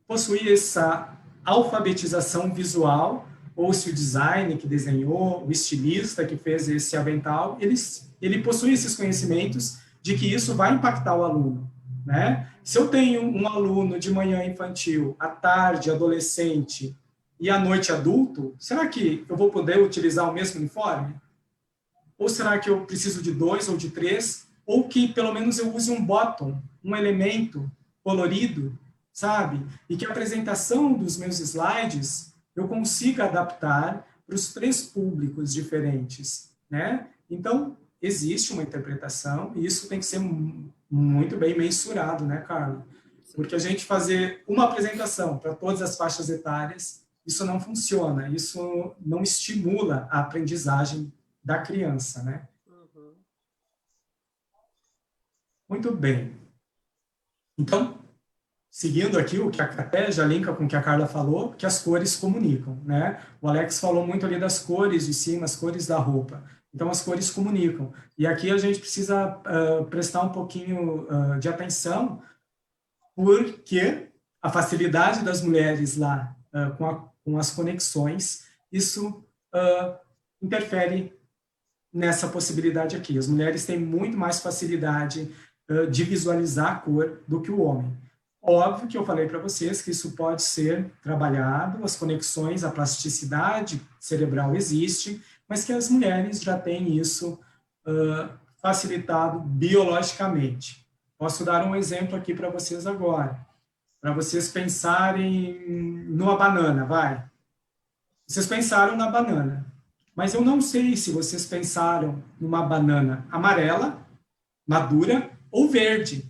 possui essa alfabetização visual, ou se o design que desenhou, o estilista que fez esse avental, ele possui esses conhecimentos de que isso vai impactar o aluno, né? Se eu tenho um aluno de manhã infantil, à tarde adolescente e à noite adulto, será que eu vou poder utilizar o mesmo uniforme? Ou será que eu preciso de 2 ou de 3? Ou que pelo menos eu use um bottom, um elemento colorido, sabe? E que a apresentação dos meus slides eu consiga adaptar para os 3 públicos diferentes, né? Então, existe uma interpretação e isso tem que ser muito bem mensurado, né, Carla? Porque a gente fazer uma apresentação para todas as faixas etárias, isso não funciona, isso não estimula a aprendizagem da criança, né? Uhum. Muito bem. Então, seguindo aqui, o que até já linka com o que a Carla falou, que as cores comunicam, né? O Alex falou muito ali das cores de cima, as cores da roupa. Então, as cores comunicam. E aqui a gente precisa prestar um pouquinho de atenção, porque a facilidade das mulheres lá com as conexões, isso interfere nessa possibilidade aqui. As mulheres têm muito mais facilidade de visualizar a cor do que o homem. Óbvio que eu falei para vocês que isso pode ser trabalhado, as conexões, a plasticidade cerebral existe, mas que as mulheres já têm isso facilitado biologicamente. Posso dar um exemplo aqui para vocês agora, para vocês pensarem numa banana, vai. Vocês pensaram na banana, mas eu não sei se vocês pensaram numa banana amarela, madura, ou verde,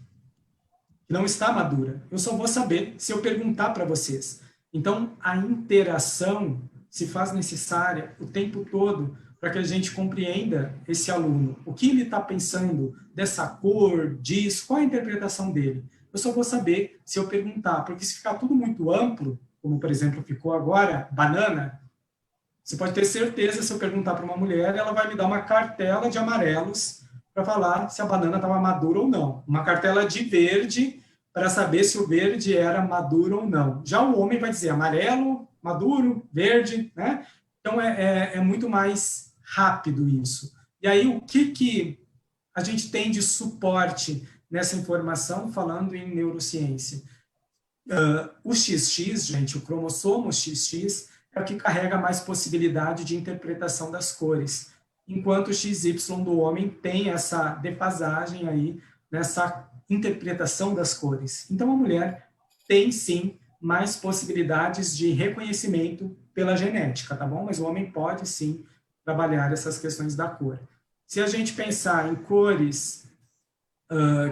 que não está madura. Eu só vou saber se eu perguntar para vocês. Então, a interação se faz necessária o tempo todo para que a gente compreenda esse aluno. O que ele está pensando dessa cor, disso, qual a interpretação dele? Eu só vou saber se eu perguntar, porque se ficar tudo muito amplo, como, por exemplo, ficou agora, banana, você pode ter certeza, se eu perguntar para uma mulher, ela vai me dar uma cartela de amarelos para falar se a banana estava madura ou não. Uma cartela de verde para saber se o verde era maduro ou não. Já o homem vai dizer amarelo, maduro, verde, né? Então, é muito mais rápido isso. E aí, o que a gente tem de suporte nessa informação, falando em neurociência? O XX, gente, o cromossomo XX, é o que carrega mais possibilidade de interpretação das cores, enquanto o XY do homem tem essa defasagem aí, nessa interpretação das cores. Então, a mulher tem, sim, mais possibilidades de reconhecimento pela genética, tá bom? Mas o homem pode, sim, trabalhar essas questões da cor. Se a gente pensar em cores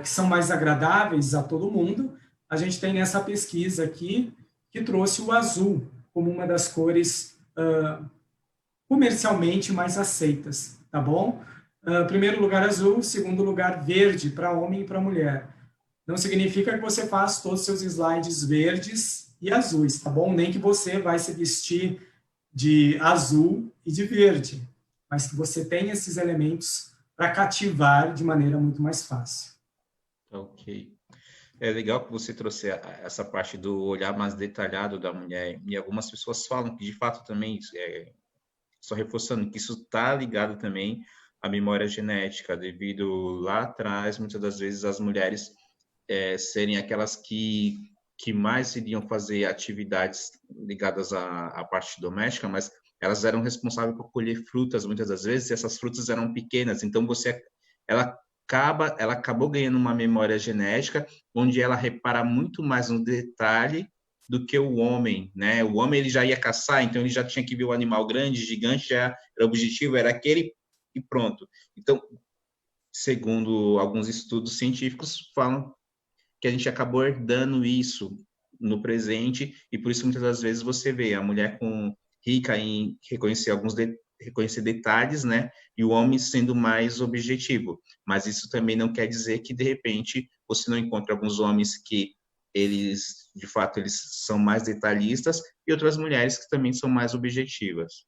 que são mais agradáveis a todo mundo, a gente tem nessa pesquisa aqui que trouxe o azul como uma das cores comercialmente mais aceitas, tá bom? Primeiro lugar azul, segundo lugar verde para homem e para mulher. Não significa que você faz todos os seus slides verdes e azuis, tá bom? Nem que você vai se vestir de azul e de verde, mas que você tenha esses elementos para cativar de maneira muito mais fácil. Ok. É legal que você trouxe essa parte do olhar mais detalhado da mulher, e algumas pessoas falam que, de fato, também, só reforçando, que isso está ligado também à memória genética, devido lá atrás, muitas das vezes, as mulheres serem aquelas que mais iriam fazer atividades ligadas à parte doméstica, mas elas eram responsáveis por colher frutas, muitas das vezes, e essas frutas eram pequenas, então ela acabou ganhando uma memória genética, onde ela repara muito mais no detalhe do que o homem, né? O homem ele já ia caçar, então ele já tinha que ver o animal grande, gigante, já era o objetivo, era aquele e pronto. Então, segundo alguns estudos científicos, falam que a gente acabou herdando isso no presente, e por isso muitas das vezes você vê a mulher rica em reconhecer detalhes, né? E o homem sendo mais objetivo. Mas isso também não quer dizer que, de repente, você não encontre alguns homens que eles, de fato, eles são mais detalhistas e outras mulheres que também são mais objetivas.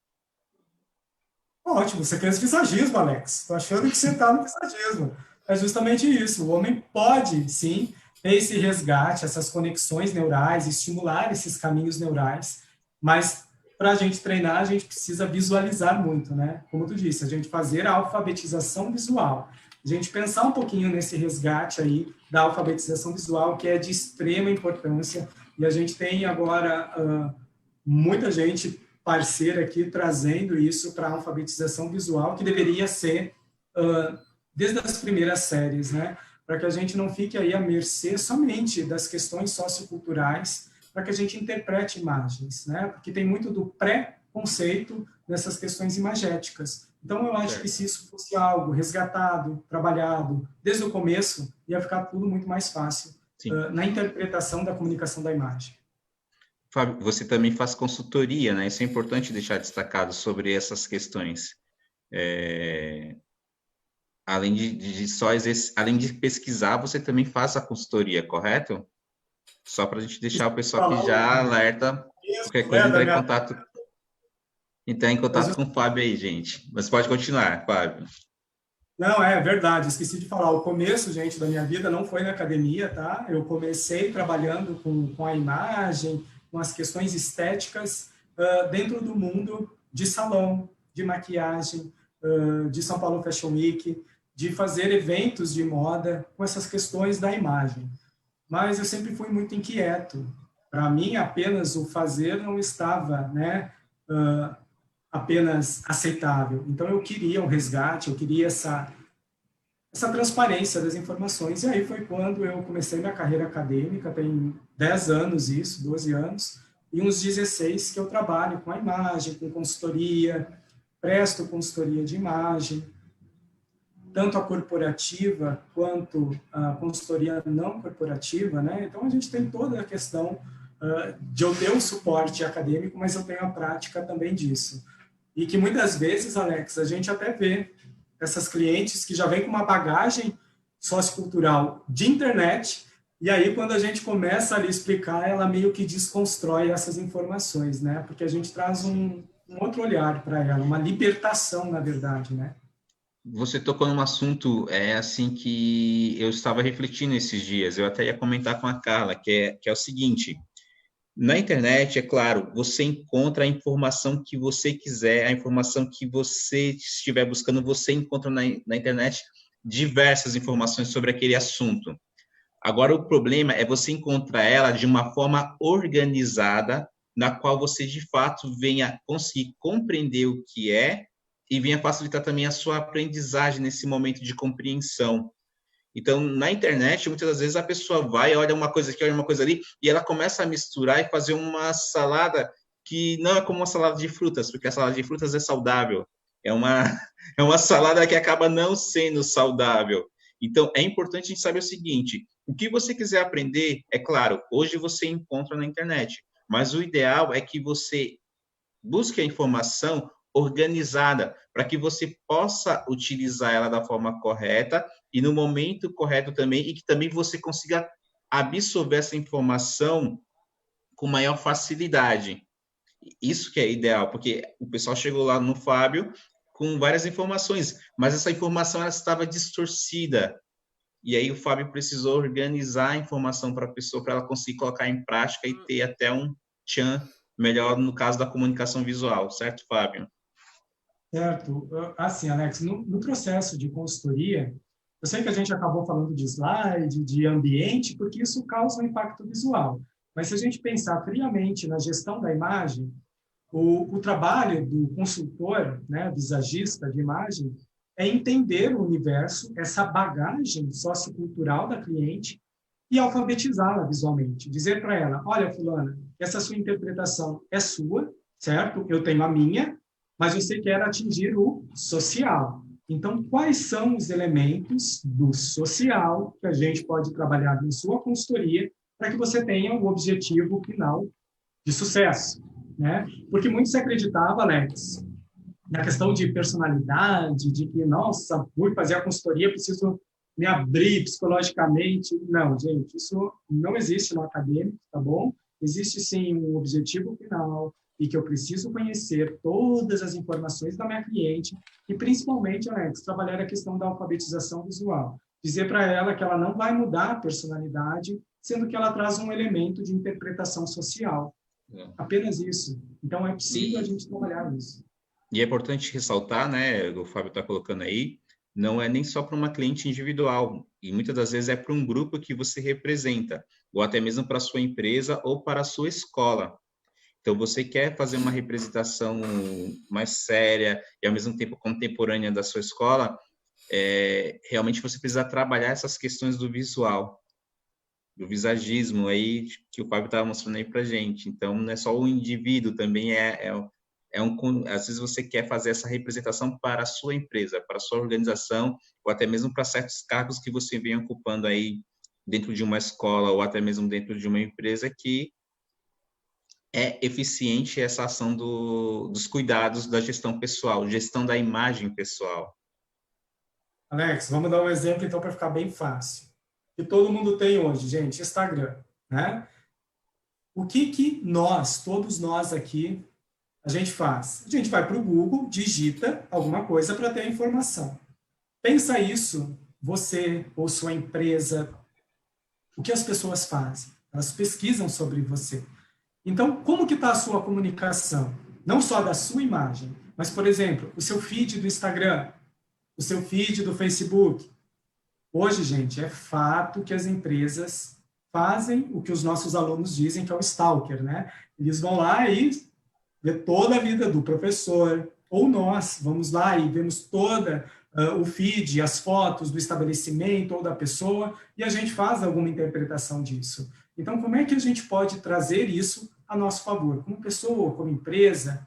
Ótimo, você fez visagismo, Alex. Estou achando que você está no visagismo. É justamente isso. O homem pode, sim, ter esse resgate, essas conexões neurais, estimular esses caminhos neurais, mas para a gente treinar, a gente precisa visualizar muito, né? Como tu disse, a gente fazer a alfabetização visual. A gente pensar um pouquinho nesse resgate aí da alfabetização visual, que é de extrema importância, e a gente tem agora muita gente parceira aqui trazendo isso para a alfabetização visual, que deveria ser desde as primeiras séries, né? Para que a gente não fique aí à mercê somente das questões socioculturais, para que a gente interprete imagens, né? Porque tem muito do pré-conceito nessas questões imagéticas. Então, eu acho que se isso fosse algo resgatado, trabalhado desde o começo, ia ficar tudo muito mais fácil na interpretação da comunicação da imagem. Fábio, você também faz consultoria, né? Isso é importante deixar destacado sobre essas questões. Além de pesquisar, você também faz a consultoria, correto? Só para a gente deixar o pessoal aqui já alerta, qualquer coisa entrar em contato com o Fábio aí, gente. Mas pode continuar, Fábio. Não, é verdade, esqueci de falar. O começo, gente, da minha vida não foi na academia, tá? Eu comecei trabalhando com a imagem, com as questões estéticas, dentro do mundo de salão, de maquiagem, de São Paulo Fashion Week, de fazer eventos de moda com essas questões da imagem. Mas eu sempre fui muito inquieto. Para mim, apenas o fazer não estava, né, apenas aceitável. Então, eu queria um resgate, eu queria essa transparência das informações. E aí foi quando eu comecei minha carreira acadêmica, tem 10 anos isso, 12 anos, e uns 16 que eu trabalho com a imagem, com consultoria, presto consultoria de imagem, tanto a corporativa quanto a consultoria não corporativa, né? Então, a gente tem toda a questão de eu ter um suporte acadêmico, mas eu tenho a prática também disso. E que muitas vezes, Alex, a gente até vê essas clientes que já vêm com uma bagagem sociocultural de internet, e aí quando a gente começa a lhe explicar, ela meio que desconstrói essas informações, né? Porque a gente traz um outro olhar para ela, uma libertação, na verdade, né? Você tocou num assunto assim que eu estava refletindo esses dias. Eu até ia comentar com a Carla, que é o seguinte: na internet, é claro, você encontra a informação que você quiser, a informação que você estiver buscando, você encontra na internet diversas informações sobre aquele assunto. Agora, o problema é você encontrar ela de uma forma organizada, na qual você, de fato, venha conseguir compreender o que é e venha facilitar também a sua aprendizagem nesse momento de compreensão. Então, na internet, muitas das vezes a pessoa vai, olha uma coisa aqui, olha uma coisa ali, e ela começa a misturar e fazer uma salada que não é como uma salada de frutas, porque a salada de frutas é saudável. É uma, é uma salada que acaba não sendo saudável. Então, é importante a gente saber o seguinte: o que você quiser aprender, é claro, hoje você encontra na internet, mas o ideal é que você busque a informação organizada para que você possa utilizar ela da forma correta e no momento correto também, e que também você consiga absorver essa informação com maior facilidade. Isso que é ideal, porque o pessoal chegou lá no Fábio com várias informações, mas essa informação ela estava distorcida. E aí o Fábio precisou organizar a informação para a pessoa, para ela conseguir colocar em prática e ter até um tchan melhor no caso da comunicação visual, certo, Fábio? Certo. Assim, Alex, no processo de consultoria, eu sei que a gente acabou falando de slide, de ambiente, porque isso causa um impacto visual. Mas se a gente pensar friamente na gestão da imagem, o trabalho do consultor, né, visagista de imagem, é entender o universo, essa bagagem sociocultural da cliente e alfabetizá-la visualmente. Dizer para ela, olha, fulana, essa sua interpretação é sua, certo? Eu tenho a minha, mas você quer atingir o social. Então, quais são os elementos do social que a gente pode trabalhar na sua consultoria para que você tenha o objetivo final de sucesso, né? Porque muito se acreditava, Alex, na questão de personalidade, de que, nossa, fui fazer a consultoria, preciso me abrir psicologicamente. Não, gente, isso não existe no acadêmico, tá bom? Existe, sim, um objetivo final e que eu preciso conhecer todas as informações da minha cliente e, principalmente, Alex, trabalhar a questão da alfabetização visual. Dizer para ela que ela não vai mudar a personalidade, sendo que ela traz um elemento de interpretação social. Apenas isso. Então, é possível a gente trabalhar isso. E é importante ressaltar, né, o Fábio está colocando aí, não é nem só para uma cliente individual, e muitas das vezes é para um grupo que você representa, ou até mesmo para a sua empresa ou para a sua escola. Então, você quer fazer uma representação mais séria e, ao mesmo tempo, contemporânea da sua escola, realmente você precisa trabalhar essas questões do visual, do visagismo aí, que o Fábio estava mostrando aí para gente. Então, não é só o indivíduo, também às vezes você quer fazer essa representação para a sua empresa, para a sua organização, ou até mesmo para certos cargos que você vem ocupando aí dentro de uma escola ou até mesmo dentro de uma empresa, que é eficiente essa ação dos cuidados da gestão pessoal, gestão da imagem pessoal. Alex, vamos dar um exemplo então para ficar bem fácil. Que todo mundo tem hoje, gente, Instagram, né? O que nós, todos nós aqui, a gente faz? A gente vai para o Google, digita alguma coisa para ter a informação. Pensa isso, você ou sua empresa, o que as pessoas fazem? Elas pesquisam sobre você. Então, como que está a sua comunicação? Não só da sua imagem, mas, por exemplo, o seu feed do Instagram, o seu feed do Facebook. Hoje, gente, é fato que as empresas fazem o que os nossos alunos dizem que é o stalker, né? Eles vão lá e ver toda a vida do professor, ou nós vamos lá e vemos toda o feed, as fotos do estabelecimento ou da pessoa, e a gente faz alguma interpretação disso. Então, como é que a gente pode trazer isso a nosso favor? Como pessoa, como empresa,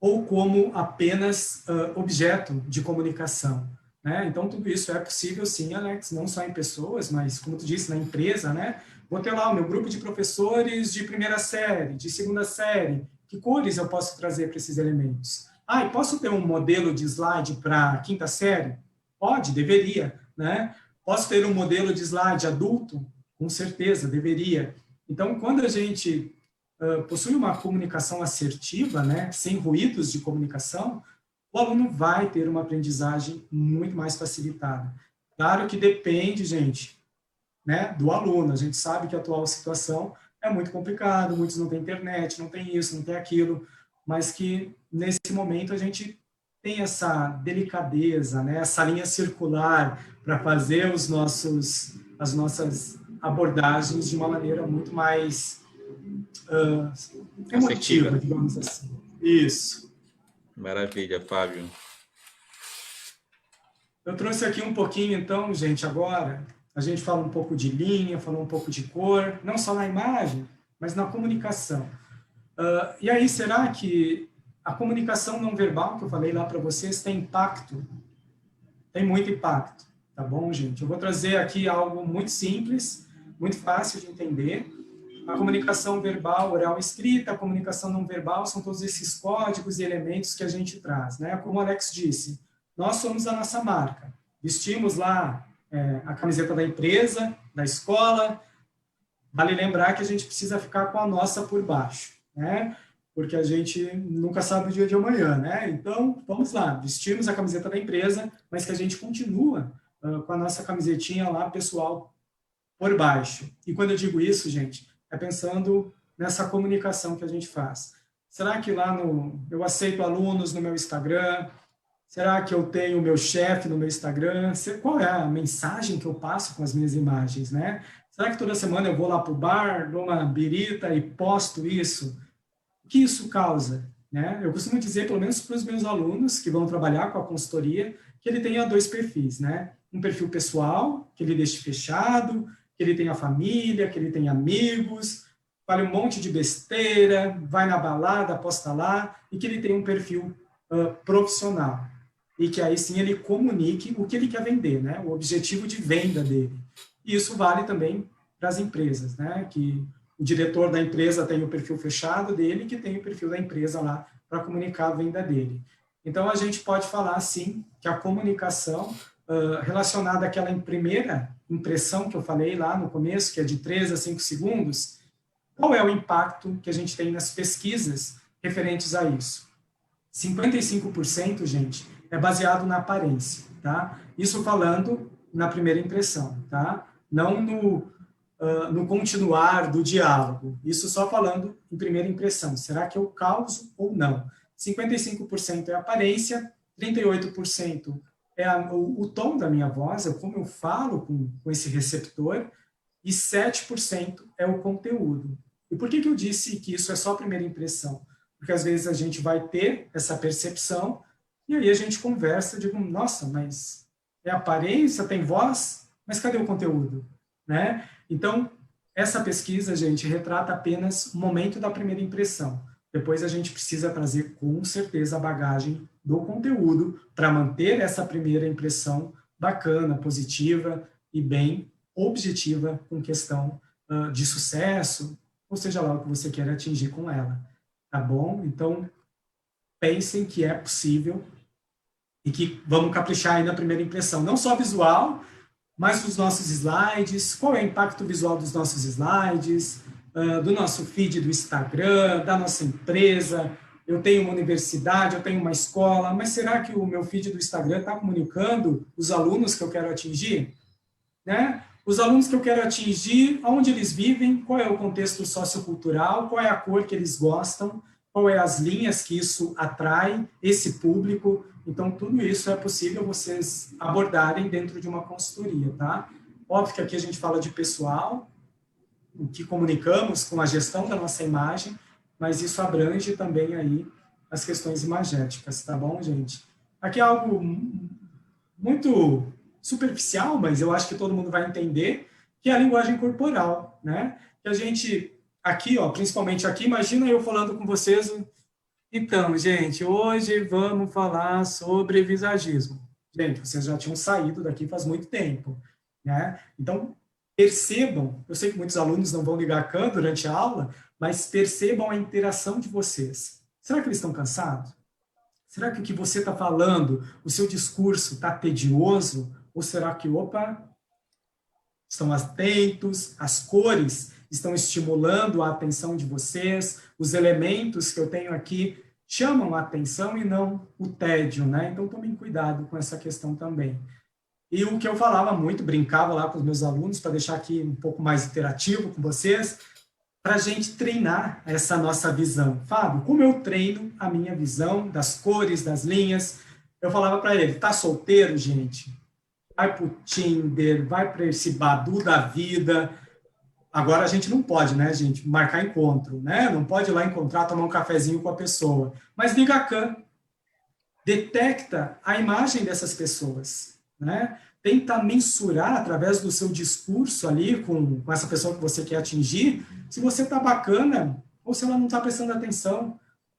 ou como apenas objeto de comunicação? Né? Então, tudo isso é possível, sim, Alex, não só em pessoas, mas, como tu disse, na empresa, né? Vou ter lá o meu grupo de professores de primeira série, de segunda série. Que cores eu posso trazer para esses elementos? Ah, e posso ter um modelo de slide para quinta série? Pode, deveria, né? Posso ter um modelo de slide adulto? Com certeza, deveria. Então, quando a gente possui uma comunicação assertiva, né, sem ruídos de comunicação, o aluno vai ter uma aprendizagem muito mais facilitada. Claro que depende, gente, né, do aluno. A gente sabe que a atual situação é muito complicada, muitos não têm internet, não tem isso, não tem aquilo, mas que nesse momento a gente tem essa delicadeza, né, essa linha circular para fazer as nossas abordagens de uma maneira muito mais emotiva, digamos assim. Isso. Maravilha, Fábio. Eu trouxe aqui um pouquinho, então, gente, agora, a gente fala um pouco de linha, falou um pouco de cor, não só na imagem, mas na comunicação. E aí, será que a comunicação não verbal, que eu falei lá para vocês, tem impacto? Tem muito impacto, tá bom, gente? Eu vou trazer aqui algo muito simples, muito fácil de entender. A comunicação verbal, oral e escrita, a comunicação não verbal, são todos esses códigos e elementos que a gente traz, né? Como o Alex disse, nós somos a nossa marca. Vestimos lá a camiseta da empresa, da escola. Vale lembrar que a gente precisa ficar com a nossa por baixo, né? Porque a gente nunca sabe o dia de amanhã, né? Então, vamos lá, vestimos a camiseta da empresa, mas que a gente continua com a nossa camisetinha lá, pessoal, por baixo. E quando eu digo isso, gente, é pensando nessa comunicação que a gente faz. Será que lá eu aceito alunos no meu Instagram? Será que eu tenho o meu chefe no meu Instagram? Qual é a mensagem que eu passo com as minhas imagens, né? Será que toda semana eu vou lá para o bar, dou uma birita e posto isso? O que isso causa? Né? Eu costumo dizer, pelo menos para os meus alunos que vão trabalhar com a consultoria, que ele tenha 2 perfis, né? Um perfil pessoal, que ele deixe fechado, que ele tenha família, que ele tenha amigos, fale um monte de besteira, vai na balada, posta lá, e que ele tenha um perfil profissional. E que aí sim ele comunique o que ele quer vender, né? O objetivo de venda dele. E isso vale também para as empresas, né? Que o diretor da empresa tem o perfil fechado dele, que tem o perfil da empresa lá para comunicar a venda dele. Então, a gente pode falar, sim, que a comunicação relacionada àquela primeira impressão que eu falei lá no começo, que é de 3 a 5 segundos, qual é o impacto que a gente tem nas pesquisas referentes a isso? 55%, gente, é baseado na aparência, tá? Isso falando na primeira impressão, tá? Não no continuar do diálogo. Isso só falando em primeira impressão. Será que eu causo ou não? 55% é aparência, 38% é o tom da minha voz, é como eu falo com esse receptor, e 7% é o conteúdo. E por que eu disse que isso é só a primeira impressão? Porque às vezes a gente vai ter essa percepção e aí a gente conversa, digo, nossa, mas é aparência, tem voz, mas cadê o conteúdo? Né? Então, essa pesquisa, gente, retrata apenas o momento da primeira impressão. Depois a gente precisa trazer com certeza a bagagem do conteúdo para manter essa primeira impressão bacana, positiva e bem objetiva com questão de sucesso, ou seja lá o que você quer atingir com ela. Tá bom? Então, pensem que é possível e que vamos caprichar aí na primeira impressão. Não só visual, mas dos nossos slides. Qual é o impacto visual dos nossos slides, do nosso feed do Instagram, da nossa empresa? Eu tenho uma universidade, eu tenho uma escola, mas será que o meu feed do Instagram está comunicando os alunos que eu quero atingir? Né? Os alunos que eu quero atingir, onde eles vivem, qual é o contexto sociocultural, qual é a cor que eles gostam, qual é as linhas que isso atrai, esse público. Então, tudo isso é possível vocês abordarem dentro de uma consultoria, tá? Óbvio que aqui a gente fala de pessoal, o que comunicamos com a gestão da nossa imagem, mas isso abrange também aí as questões imagéticas, tá bom, gente? Aqui é algo muito superficial, mas eu acho que todo mundo vai entender, que é a linguagem corporal, né? Que a gente, aqui, ó, principalmente aqui, imagina eu falando com vocês, então, gente, hoje vamos falar sobre visagismo. Gente, vocês já tinham saído daqui faz muito tempo, né? Então, percebam, eu sei que muitos alunos não vão ligar a câmera durante a aula, mas percebam a interação de vocês. Será que eles estão cansados? Será que o que você está falando, o seu discurso está tedioso? Ou será que, opa, estão atentos, as cores estão estimulando a atenção de vocês, os elementos que eu tenho aqui chamam a atenção e não o tédio, né? Então, tomem cuidado com essa questão também. E o que eu falava muito, brincava lá com os meus alunos, para deixar aqui um pouco mais interativo com vocês, para a gente treinar essa nossa visão. Fábio, como eu treino a minha visão das cores, das linhas? Eu falava para ele, tá solteiro, gente? Vai para o Tinder, vai para esse Badu da vida. Agora a gente não pode, né, gente, marcar encontro, né? Não pode ir lá encontrar, tomar um cafezinho com a pessoa. Mas liga a cam, detecta a imagem dessas pessoas, né? Tenta mensurar através do seu discurso ali com essa pessoa que você quer atingir, se você está bacana ou se ela não está prestando atenção.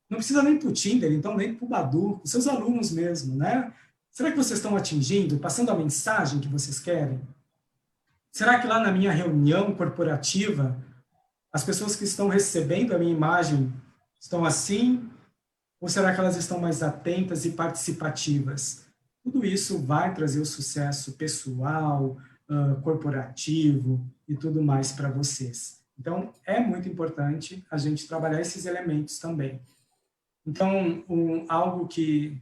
Não precisa nem para o Tinder, então nem para o Badu, os seus alunos mesmo, né? Será que vocês estão atingindo, passando a mensagem que vocês querem? Será que lá na minha reunião corporativa, as pessoas que estão recebendo a minha imagem estão assim? Ou será que elas estão mais atentas e participativas? Tudo isso vai trazer o sucesso pessoal, corporativo e tudo mais para vocês. Então, é muito importante a gente trabalhar esses elementos também. Então, algo que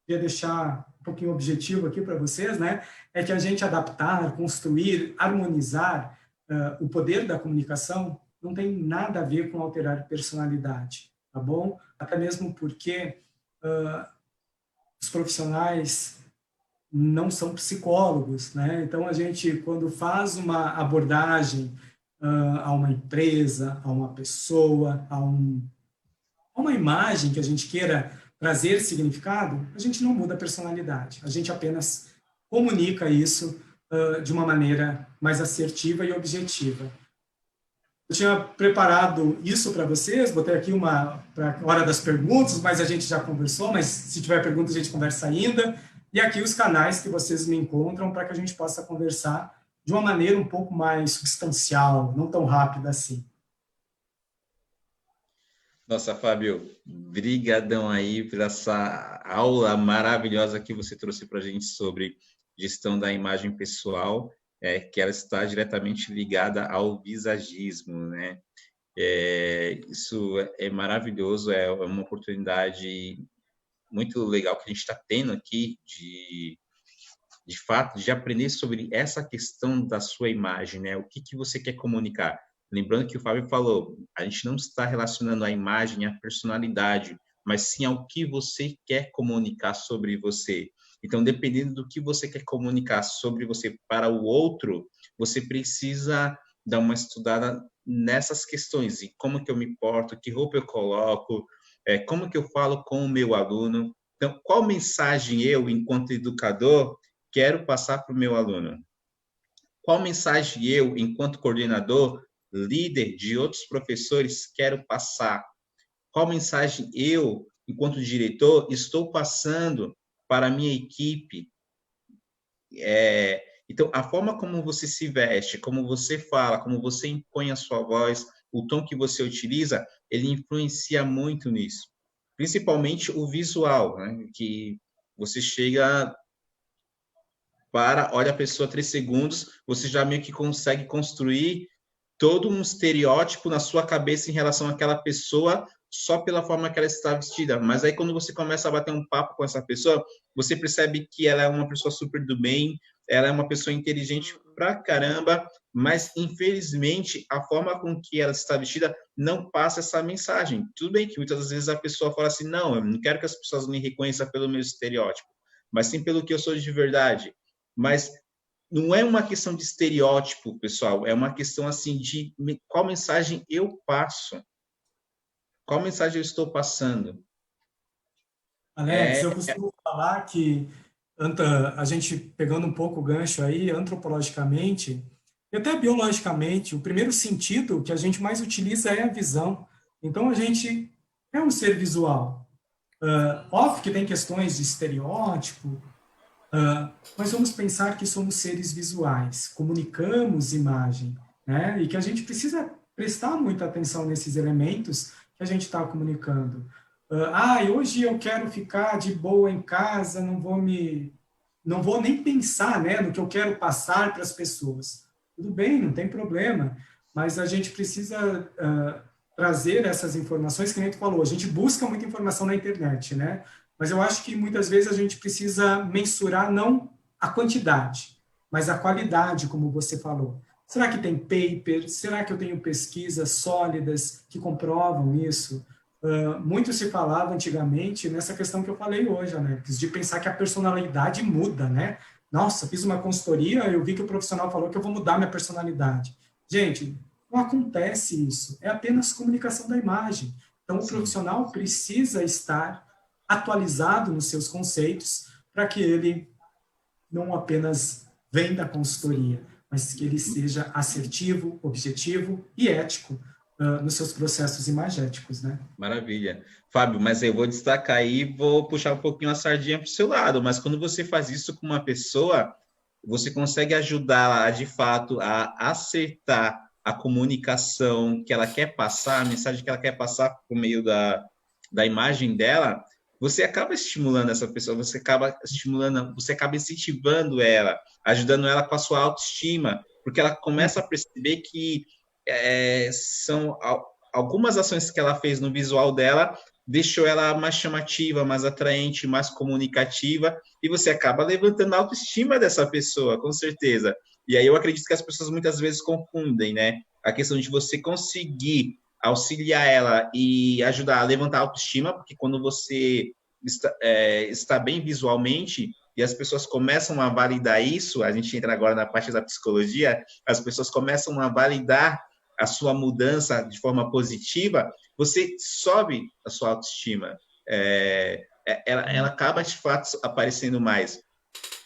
eu ia deixar um pouquinho objetivo aqui para vocês, né, é que a gente adaptar, construir, harmonizar o poder da comunicação não tem nada a ver com alterar personalidade, tá bom? Até mesmo porque os profissionais não são psicólogos, né? Então, a gente, quando faz uma abordagem a uma empresa, a uma pessoa, a uma imagem que a gente queira trazer significado, a gente não muda a personalidade, a gente apenas comunica isso de uma maneira mais assertiva e objetiva. Eu tinha preparado isso para vocês, botei aqui para a hora das perguntas, mas a gente já conversou, mas se tiver perguntas a gente conversa ainda. E aqui os canais que vocês me encontram para que a gente possa conversar de uma maneira um pouco mais substancial, não tão rápida assim. Nossa, Fábio, brigadão aí por essa aula maravilhosa que você trouxe para a gente sobre gestão da imagem pessoal, que ela está diretamente ligada ao visagismo, né? Isso é maravilhoso, é uma oportunidade muito legal que a gente está tendo aqui de fato, de aprender sobre essa questão da sua imagem, né? O que você quer comunicar? Lembrando que o Fábio falou, a gente não está relacionando a imagem à personalidade, mas sim ao que você quer comunicar sobre você. Então, dependendo do que você quer comunicar sobre você para o outro, você precisa dar uma estudada nessas questões. E como que eu me porto, que roupa eu coloco, como que eu falo com o meu aluno. Então, qual mensagem eu, enquanto educador, quero passar para o meu aluno? Qual mensagem eu, enquanto coordenador, líder de outros professores, quero passar? Qual mensagem eu, enquanto diretor, estou passando para a minha equipe? Então, a forma como você se veste, como você fala, como você impõe a sua voz, o tom que você utiliza, ele influencia muito nisso. Principalmente o visual, né? Que você chega olha a pessoa 3 segundos, você já meio que consegue construir todo um estereótipo na sua cabeça em relação àquela pessoa só pela forma que ela está vestida. Mas aí, quando você começa a bater um papo com essa pessoa, você percebe que ela é uma pessoa super do bem, ela é uma pessoa inteligente pra caramba, mas, infelizmente, a forma com que ela está vestida não passa essa mensagem. Tudo bem que muitas vezes a pessoa fala assim, não, eu não quero que as pessoas me reconheçam pelo meu estereótipo, mas sim pelo que eu sou de verdade. Mas não é uma questão de estereótipo, pessoal, é uma questão assim de qual mensagem eu passo, qual mensagem eu estou passando. Alex, eu costumo falar que, a gente pegando um pouco o gancho aí, antropologicamente, e até biologicamente, o primeiro sentido que a gente mais utiliza é a visão. Então, a gente é um ser visual. Óbvio que tem questões de estereótipo, mas vamos pensar que somos seres visuais, comunicamos imagem, né? E que a gente precisa prestar muita atenção nesses elementos que a gente está comunicando. Hoje eu quero ficar de boa em casa, não vou nem pensar, né, no que eu quero passar para as pessoas. Tudo bem, não tem problema, mas a gente precisa trazer essas informações, que nem tu falou, a gente busca muita informação na internet, né? Mas eu acho que muitas vezes a gente precisa mensurar não a quantidade, mas a qualidade, como você falou. Será que tem paper? Será que eu tenho pesquisas sólidas que comprovam isso? Muito se falava antigamente nessa questão que eu falei hoje, Alex, de pensar que a personalidade muda, né? Nossa, fiz uma consultoria, eu vi que o profissional falou que eu vou mudar minha personalidade. Gente, não acontece isso, é apenas comunicação da imagem. Então, o Sim. profissional precisa estar atualizado nos seus conceitos para que ele não apenas venda a consultoria, mas que ele seja assertivo, objetivo e ético nos seus processos imagéticos, né? Maravilha. Fábio, mas eu vou destacar aí, vou puxar um pouquinho a sardinha para o seu lado, mas quando você faz isso com uma pessoa, você consegue ajudá-la, de fato, a acertar a comunicação que ela quer passar, a mensagem que ela quer passar por meio da imagem dela, você acaba estimulando essa pessoa, você acaba estimulando, você acaba incentivando ela, ajudando ela com a sua autoestima, porque ela começa a perceber que são algumas ações que ela fez no visual dela deixou ela mais chamativa, mais atraente, mais comunicativa, e você acaba levantando a autoestima dessa pessoa, com certeza. E aí eu acredito que as pessoas muitas vezes confundem, né? A questão de você conseguir auxiliar ela e ajudar a levantar a autoestima, porque quando você está bem visualmente e as pessoas começam a validar isso, a gente entra agora na parte da psicologia, as pessoas começam a validar a sua mudança de forma positiva, você sobe a sua autoestima. Ela acaba, de fato, aparecendo mais.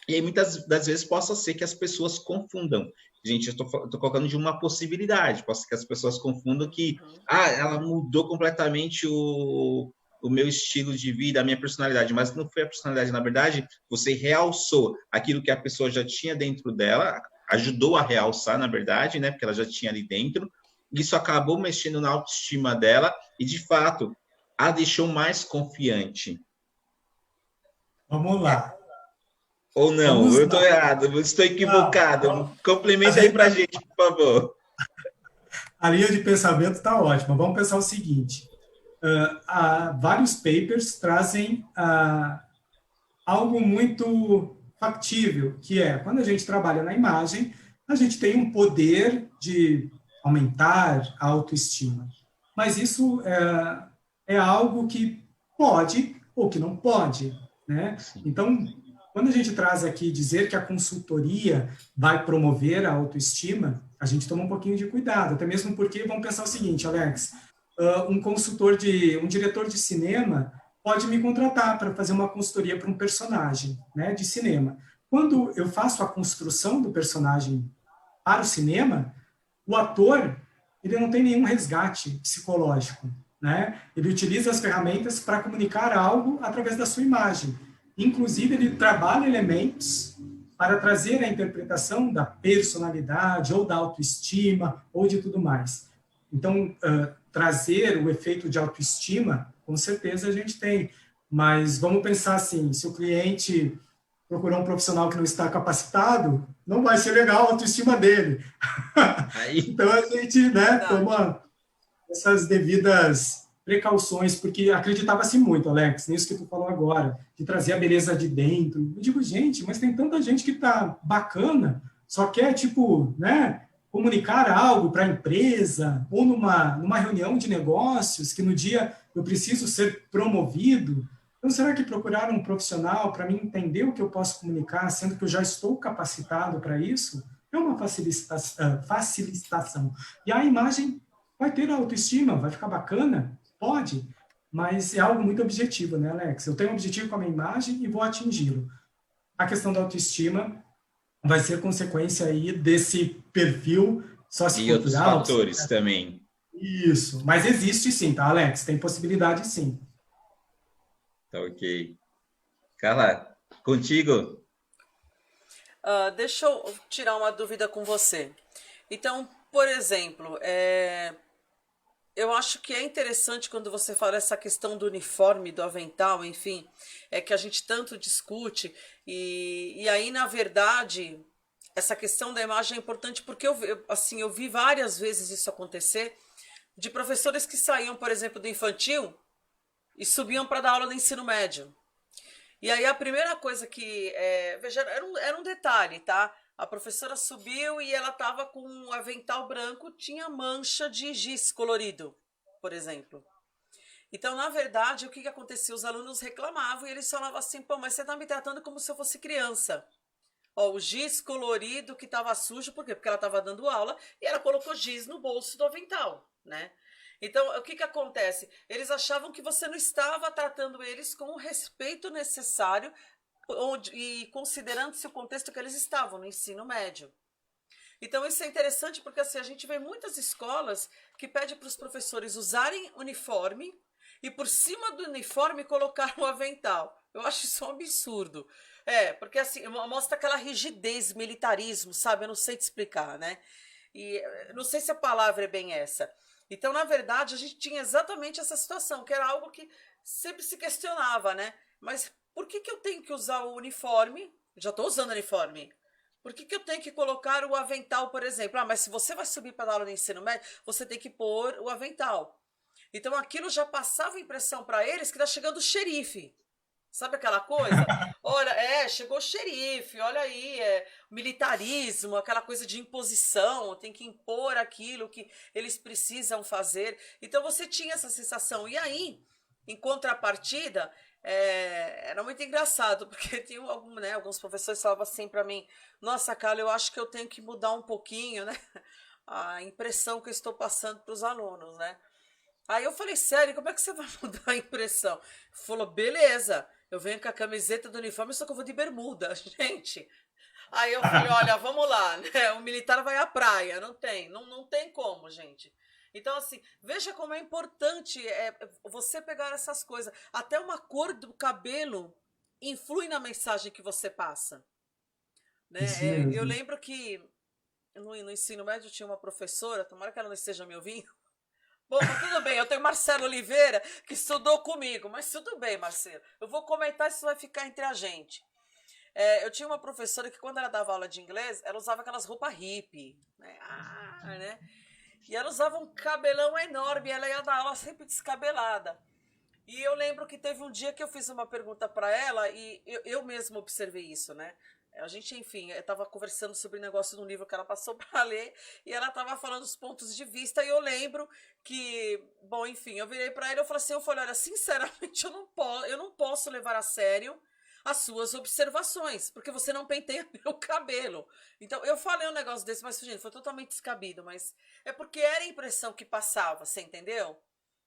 E aí, muitas das vezes, possa ser que as pessoas confundam. Gente, eu estou colocando de uma possibilidade. Pode ser que as pessoas confundam que ela mudou completamente o meu estilo de vida, a minha personalidade. Mas não foi a personalidade, na verdade, você realçou aquilo que a pessoa já tinha dentro dela, ajudou a realçar, na verdade, né? Porque ela já tinha ali dentro. Isso acabou mexendo na autoestima dela e, de fato, a deixou mais confiante. Vamos lá. Ou não? Vamos Eu estou lá. errado, eu estou equivocado. Não, Complementa aí para a gente, por favor. a linha de pensamento está ótima. Vamos pensar o seguinte: vários papers trazem algo muito factível, que é quando a gente trabalha na imagem, a gente tem um poder de aumentar a autoestima. Mas isso é algo que pode ou que não pode, né? Então, quando a gente traz aqui dizer que a consultoria vai promover a autoestima, a gente toma um pouquinho de cuidado, até mesmo porque vamos pensar o seguinte, Alex, um diretor de cinema pode me contratar para fazer uma consultoria para um personagem, né, de cinema. Quando eu faço a construção do personagem para o cinema, o ator ele não tem nenhum resgate psicológico, né? Ele utiliza as ferramentas para comunicar algo através da sua imagem. Inclusive, ele trabalha elementos para trazer a interpretação da personalidade ou da autoestima ou de tudo mais. Então, trazer o efeito de autoestima, com certeza a gente tem. Mas vamos pensar assim, se o cliente procurar um profissional que não está capacitado, não vai ser legal a autoestima dele. Então, a gente, né, toma essas devidas precauções, porque acreditava-se muito, Alex, nisso que tu falou agora, de trazer a beleza de dentro. Eu digo, gente, mas tem tanta gente que tá bacana, só quer, tipo, né, comunicar algo para a empresa, ou numa reunião de negócios, que no dia eu preciso ser promovido. Então, será que procurar um profissional para mim entender o que eu posso comunicar, sendo que eu já estou capacitado para isso, é uma facilitação. E a imagem vai ter autoestima, vai ficar bacana? Pode, mas é algo muito objetivo, né, Alex? Eu tenho um objetivo com a minha imagem e vou atingi-lo. A questão da autoestima vai ser consequência aí desse perfil sociocultural. E outros fatores também. Isso, mas existe sim, tá, Alex? Tem possibilidade sim. Tá ok. Carla, contigo? Deixa eu tirar uma dúvida com você. Então, por exemplo, eu acho que é interessante quando você fala essa questão do uniforme, do avental, enfim, que a gente tanto discute, e aí, na verdade, essa questão da imagem é importante porque eu vi várias vezes isso acontecer, de professores que saíam, por exemplo, do infantil e subiam para dar aula do ensino médio. E aí a primeira coisa que, veja, era um detalhe, tá? A professora subiu e ela estava com um avental branco, tinha mancha de giz colorido, por exemplo. Então, na verdade, o que acontecia? Os alunos reclamavam e eles falavam assim, pô, mas você está me tratando como se eu fosse criança. Ó, o giz colorido que estava sujo, por quê? Porque ela estava dando aula e ela colocou giz no bolso do avental, né? Então, o que acontece? Eles achavam que você não estava tratando eles com o respeito necessário e considerando-se o contexto que eles estavam, no ensino médio. Então, isso é interessante porque assim, a gente vê muitas escolas que pedem para os professores usarem uniforme e por cima do uniforme colocar um avental. Eu acho isso um absurdo. Porque assim, mostra aquela rigidez, militarismo, sabe? Eu não sei te explicar, né? E não sei se a palavra é bem essa. Então, na verdade, a gente tinha exatamente essa situação, que era algo que sempre se questionava, né? Mas por que eu tenho que usar o uniforme? Já estou usando uniforme. Por que eu tenho que colocar o avental, por exemplo? Ah, mas se você vai subir para dar aula no ensino médio, você tem que pôr o avental. Então, aquilo já passava a impressão para eles que está chegando o xerife. Sabe aquela coisa? Olha, chegou o xerife, olha aí, militarismo, aquela coisa de imposição, tem que impor aquilo que eles precisam fazer. Então você tinha essa sensação. E aí, em contrapartida, era muito engraçado, porque tinha alguns professores falavam assim para mim, nossa, Carla, eu acho que eu tenho que mudar um pouquinho, né? A impressão que eu estou passando para os alunos, né? Aí eu falei, sério, como é que você vai mudar a impressão? Falou, beleza, eu venho com a camiseta do uniforme, só que eu vou de bermuda, gente. Aí eu falei, olha, vamos lá, né? O militar vai à praia, não tem como, gente. Então, assim, veja como é importante você pegar essas coisas. Até uma cor do cabelo influi na mensagem que você passa. Né? Isso Eu mesmo. lembro que no ensino médio tinha uma professora, tomara que ela não esteja me ouvindo. Bom, mas tudo bem, eu tenho Marcelo Oliveira que estudou comigo, mas tudo bem, Marcelo. Eu vou comentar, isso vai ficar entre a gente. Eu tinha uma professora que quando ela dava aula de inglês, ela usava aquelas roupas hippie, né? Né? E ela usava um cabelão enorme, ela ia dar aula sempre descabelada. E eu lembro que teve um dia que eu fiz uma pergunta para ela e eu mesma observei isso, né? A gente, enfim, eu estava conversando sobre o negócio de um livro que ela passou para ler e ela estava falando os pontos de vista e eu lembro que, bom, enfim, eu virei para ela e eu falei, olha, sinceramente, eu não posso levar a sério as suas observações, porque você não penteia meu cabelo. Então, eu falei um negócio desse, mas, gente, foi totalmente descabido, mas é porque era a impressão que passava, você entendeu?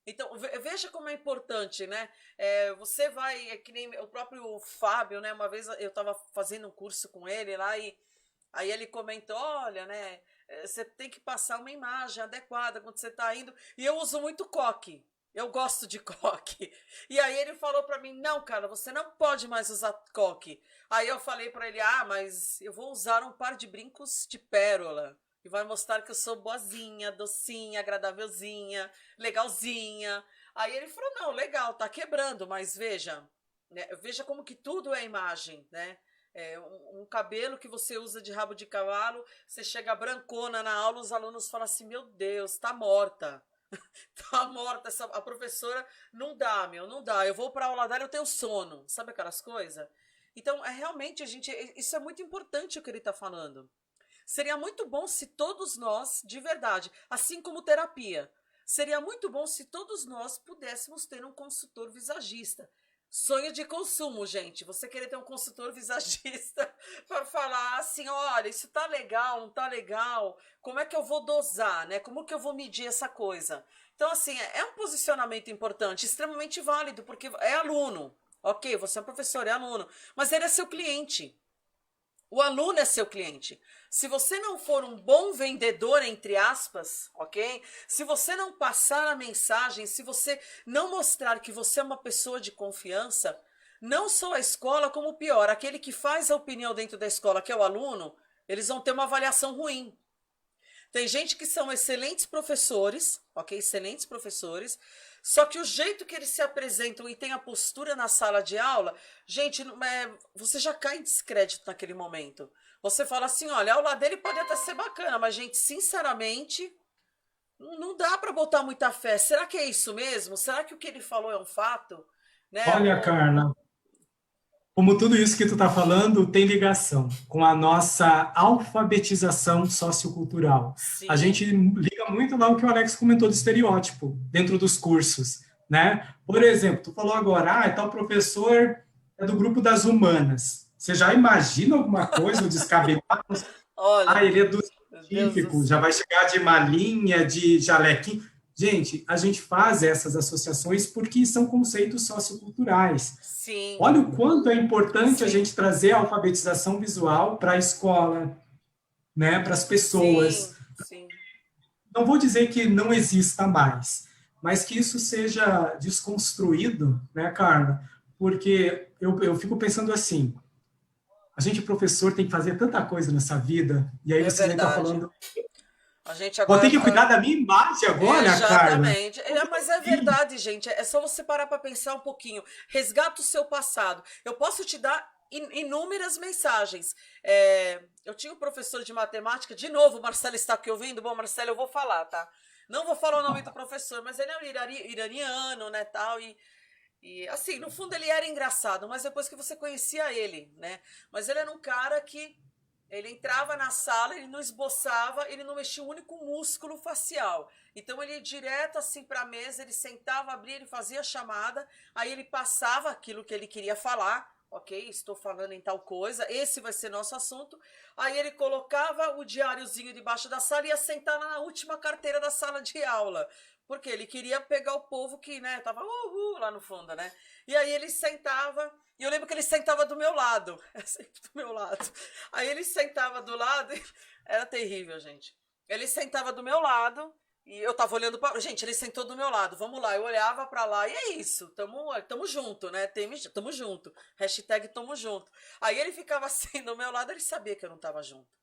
Então, veja como é importante, né? Você vai, que nem o próprio Fábio, né? Uma vez eu estava fazendo um curso com ele lá e aí ele comentou, olha, né? Você tem que passar uma imagem adequada quando você está indo. E eu uso muito coque. Eu gosto de coque. E aí ele falou para mim, não, cara, você não pode mais usar coque. Aí eu falei para ele, mas eu vou usar um par de brincos de pérola. E vai mostrar que eu sou boazinha, docinha, agradávelzinha, legalzinha. Aí ele falou, não, legal, tá quebrando, mas veja, né, veja como que tudo é imagem, né? Um cabelo que você usa de rabo de cavalo, você chega brancona na aula, os alunos falam assim, meu Deus, tá morta. Tá morta, a professora não dá, não dá. Eu vou pra aula dela, eu tenho sono, sabe aquelas coisas? Então, realmente, isso é muito importante o que ele tá falando. Seria muito bom se todos nós, de verdade, assim como terapia, seria muito bom se todos nós pudéssemos ter um consultor visagista. Sonho de consumo, gente. Você querer ter um consultor visagista para falar assim, olha, isso tá legal, não tá legal, como é que eu vou dosar, né? Como que eu vou medir essa coisa? Então, assim, é um posicionamento importante, extremamente válido, porque é aluno. Ok, você é um professor, é aluno, mas ele é seu cliente. O aluno é seu cliente. Se você não for um bom vendedor, entre aspas, ok? Se você não passar a mensagem, se você não mostrar que você é uma pessoa de confiança, não só a escola, como pior, aquele que faz a opinião dentro da escola, que é o aluno, eles vão ter uma avaliação ruim. Tem gente que são excelentes professores, ok? Excelentes professores, só que o jeito que eles se apresentam e tem a postura na sala de aula, gente, você já cai em descrédito naquele momento. Você fala assim, olha, a aula dele pode até ser bacana, mas, gente, sinceramente, Não dá para botar muita fé. Será que é isso mesmo? Será que o que ele falou é um fato? Né? Olha, Carla, como tudo isso que tu está falando tem ligação com a nossa alfabetização sociocultural. A gente Sim, liga muito lá o que o Alex comentou do estereótipo dentro dos cursos, né? Por exemplo, tu falou agora, tal professor é do grupo das humanas. Você já imagina alguma coisa, o descabelado? olha, Ele é do meu Deus do científico, já vai céu. chegar de malinha, de jalequim. Gente, a gente faz essas associações porque são conceitos socioculturais. Sim, Olha o quanto é importante a sim, gente trazer a alfabetização visual para a escola, né, para as pessoas. sim, sim. Não vou dizer que não exista mais, mas que isso seja desconstruído, né, Carla? Porque eu fico pensando assim, a gente, professor, tem que fazer tanta coisa nessa vida, e aí É você vem estar verdade. falando, A gente vou ter agora que cuidar tá. da minha imagem agora, Carla? Exatamente. Mas é verdade, gente. É só você parar para pensar um pouquinho. Resgata o seu passado. Eu posso te dar inúmeras mensagens. Eu tinha um professor de matemática, de novo, o Marcelo está aqui ouvindo. Bom, Marcelo, eu vou falar, tá? Não vou falar o nome do professor, mas ele é um iraniano, né, tal, e assim, no fundo ele era engraçado, mas depois que você conhecia ele, né? Mas ele era um cara que ele entrava na sala, ele não esboçava, ele não mexia um único músculo facial. Então ele ia direto assim para a mesa, ele sentava, abria, ele fazia a chamada, aí ele passava aquilo que ele queria falar. Ok, estou falando em tal coisa, esse vai ser nosso assunto. Aí ele colocava o diáriozinho debaixo da sala e ia sentar na última carteira da sala de aula. Porque ele queria pegar o povo que, né, tava lá no fundo, né? E aí ele sentava, e eu lembro que ele sentava do meu lado, sempre do meu lado. Aí ele sentava do lado, era terrível, gente. Ele sentava do meu lado, e eu tava olhando para. Gente, ele sentou do meu lado, vamos lá. Eu olhava para lá, e é isso, tamo junto, né? Tamo junto. Hashtag tamo junto. Aí ele ficava assim do meu lado, ele sabia que eu não tava junto.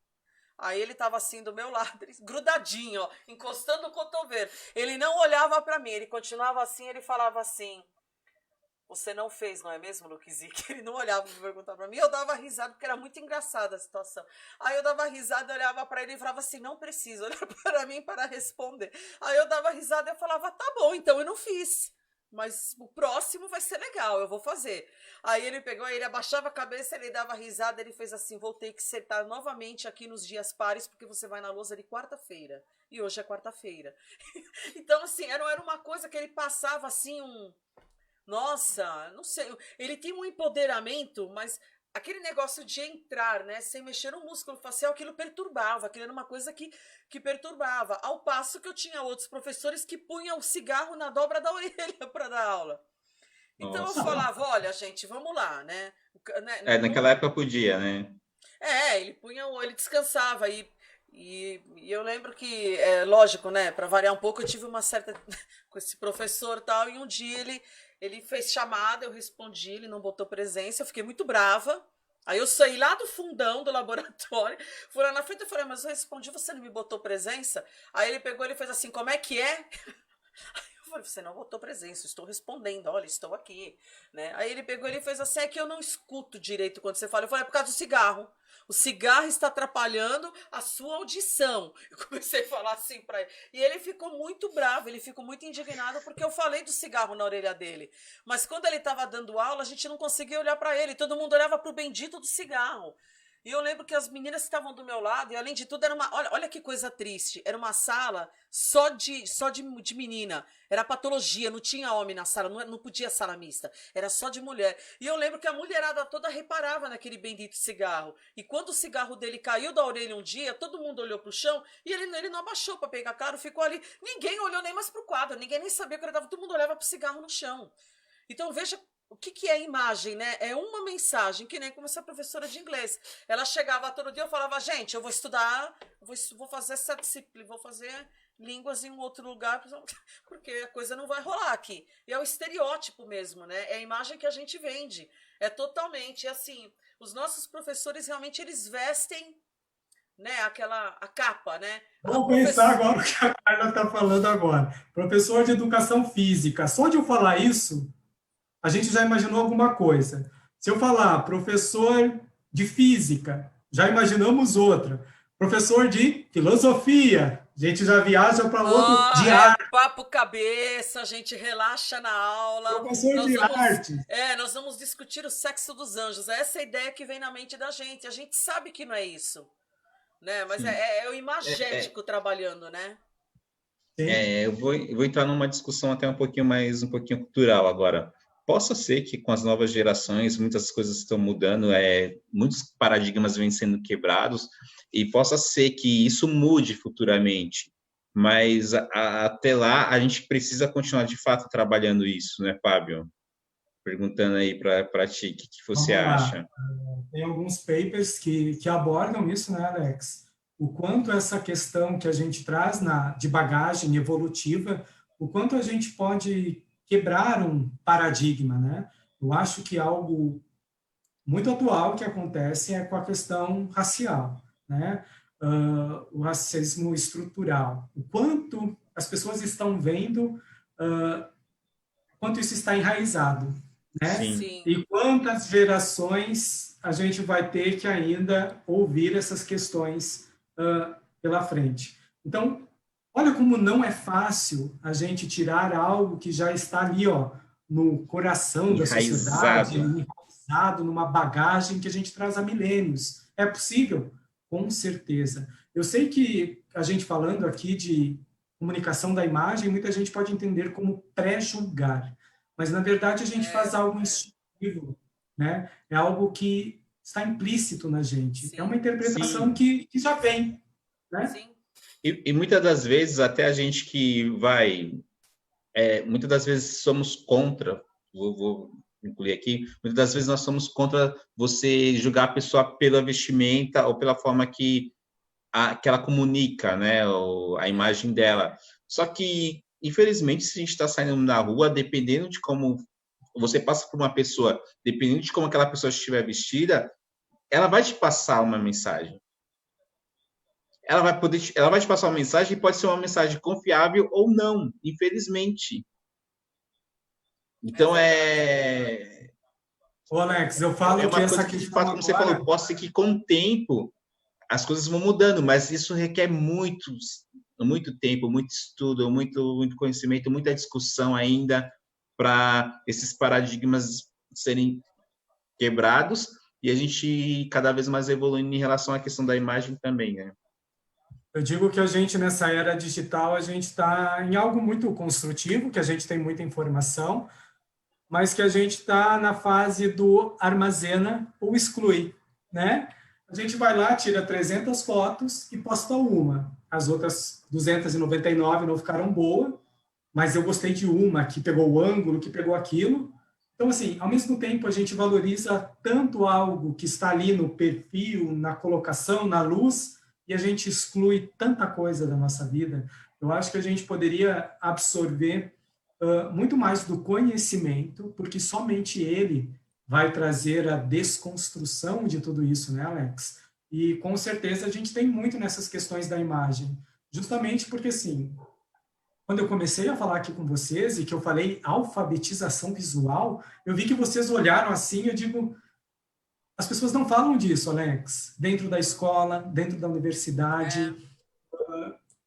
Aí ele tava assim do meu lado, grudadinho, ó, encostando o cotovelo. Ele não olhava para mim, ele continuava assim, ele falava assim: você não fez, não é mesmo, Luke Zick? Ele não olhava para perguntar para mim. Eu dava risada, porque era muito engraçada a situação. Aí eu dava risada, olhava para ele e falava assim: não precisa olhar para mim para responder. Aí eu dava risada e eu falava: tá bom, então eu não fiz. Mas o próximo vai ser legal, eu vou fazer. Aí ele pegou, ele abaixava a cabeça, ele dava risada, ele fez assim: vou ter que sentar novamente aqui nos dias pares, porque você vai na lousa de quarta-feira. E hoje é quarta-feira. Então, assim, era uma coisa que ele passava assim, nossa, não sei. Ele tinha um empoderamento, mas aquele negócio de entrar, né, sem mexer no músculo facial, aquilo perturbava, aquilo era uma coisa que perturbava. Ao passo que eu tinha outros professores que punham o cigarro na dobra da orelha para dar aula. Então eu Nossa. falava, olha, gente, vamos lá, né? Naquela época podia, né? Ele punha, ele descansava e eu lembro que, lógico, né, para variar um pouco, eu tive uma certa com esse professor tal, e um dia ele fez chamada, eu respondi, ele não botou presença, eu fiquei muito brava. Aí eu saí lá do fundão do laboratório, fui lá na frente e falei: mas eu respondi, você não me botou presença? Aí ele pegou, ele fez assim: como é que é? Eu falei: você não botou presença, estou respondendo, olha, estou aqui, né? Aí ele pegou, ele fez assim: é que eu não escuto direito quando você fala. Eu falei: é por causa do cigarro. O cigarro está atrapalhando a sua audição. Eu comecei a falar assim para ele. E ele ficou muito bravo, ele ficou muito indignado porque eu falei do cigarro na orelha dele. Mas quando ele estava dando aula, a gente não conseguia olhar para ele. Todo mundo olhava para o bendito do cigarro. E eu lembro que as meninas que estavam do meu lado, e além de tudo, era uma. Olha que coisa triste. Era uma sala só de menina. Era patologia, não tinha homem na sala, não podia sala mista. Era só de mulher. E eu lembro que a mulherada toda reparava naquele bendito cigarro. E quando o cigarro dele caiu da orelha um dia, todo mundo olhou pro chão e ele não abaixou para pegar caro, ficou ali. Ninguém olhou nem mais pro quadro, ninguém nem sabia o que ele tava. Todo mundo olhava pro cigarro no chão. Então veja o que é imagem, né? É uma mensagem, que nem como essa professora de inglês. Ela chegava todo dia e falava: gente, eu vou estudar, vou fazer essa disciplina, vou fazer línguas em um outro lugar, porque a coisa não vai rolar aqui. E é o estereótipo mesmo, né? É a imagem que a gente vende. É totalmente assim. Os nossos professores realmente eles vestem, né, a capa, né? A Vamos pensar professora. agora o que a Carla está falando agora. Professor de educação física. Só de eu falar isso, a gente já imaginou alguma coisa. Se eu falar professor de física, já imaginamos outra. Professor de filosofia, A gente já viaja para outro de É arte, papo cabeça, a gente relaxa na aula. professor Nós de vamos, arte. nós vamos discutir o sexo dos anjos. Essa é a ideia que vem na mente da gente. A gente sabe que não é isso, né? Mas Sim. é o imagético trabalhando, né? Sim. Eu vou entrar numa discussão até um pouquinho cultural agora. Possa ser que com as novas gerações muitas coisas estão mudando, muitos paradigmas vêm sendo quebrados, e possa ser que isso mude futuramente. Mas até lá a gente precisa continuar de fato trabalhando isso, né, Fábio? Perguntando aí para ti, o que você Vamos lá. acha? Tem alguns papers que abordam isso, né, Alex? O quanto essa questão que a gente traz de bagagem evolutiva, o quanto a gente pode quebrar um paradigma, né? Eu acho que algo muito atual que acontece é com a questão racial, né? O racismo estrutural. O quanto as pessoas estão vendo, o quanto isso está enraizado, né? Sim, Sim. E quantas gerações a gente vai ter que ainda ouvir essas questões pela frente. Então, olha como não é fácil a gente tirar algo que já está ali, ó, no coração da sociedade, enraizado. enraizado numa bagagem que a gente traz há milênios. É possível? Com certeza. Eu sei que a gente falando aqui de comunicação da imagem, muita gente pode entender como pré-julgar, mas na verdade a gente faz algo instintivo, né? É algo que está implícito na gente. É uma Sim, interpretação Sim, que já vem, né? sim. e muitas das vezes até a gente que muitas das vezes somos contra, vou incluir aqui, muitas das vezes nós somos contra você julgar a pessoa pela vestimenta ou pela forma que ela comunica, né, a imagem dela. Só que, infelizmente, se a gente está saindo na rua, dependendo de como você passa por uma pessoa, dependendo de como aquela pessoa estiver vestida, ela vai te passar uma mensagem. Ela vai te passar uma mensagem e pode ser uma mensagem confiável ou não, infelizmente. É Então verdade. Ô Alex, eu é falo que uma essa coisa que, de questão fato, como você falou, agora, pode ser que com o tempo as coisas vão mudando, mas isso requer muito tempo, muito estudo, muito conhecimento, muita discussão ainda para esses paradigmas serem quebrados e a gente cada vez mais evoluindo em relação à questão da imagem também, né? eu digo que a gente nessa era digital, a gente está em algo muito construtivo, que a gente tem muita informação, mas que a gente está na fase do armazena ou exclui, né? A gente vai lá, tira 300 fotos e posta uma. As outras 299 não ficaram boas, mas eu gostei de uma que pegou o ângulo, que pegou aquilo. Então, assim, ao mesmo tempo a gente valoriza tanto algo que está ali no perfil, na colocação, na luz, e a gente exclui tanta coisa da nossa vida. Eu acho que a gente poderia absorver muito mais do conhecimento, porque somente ele vai trazer a desconstrução de tudo isso, né, Alex? E com certeza a gente tem muito nessas questões da imagem, justamente porque, assim, quando eu comecei a falar aqui com vocês e que eu falei alfabetização visual, eu vi que vocês olharam assim, eu digo, as pessoas não falam disso, Alex, dentro da escola, dentro da É, universidade.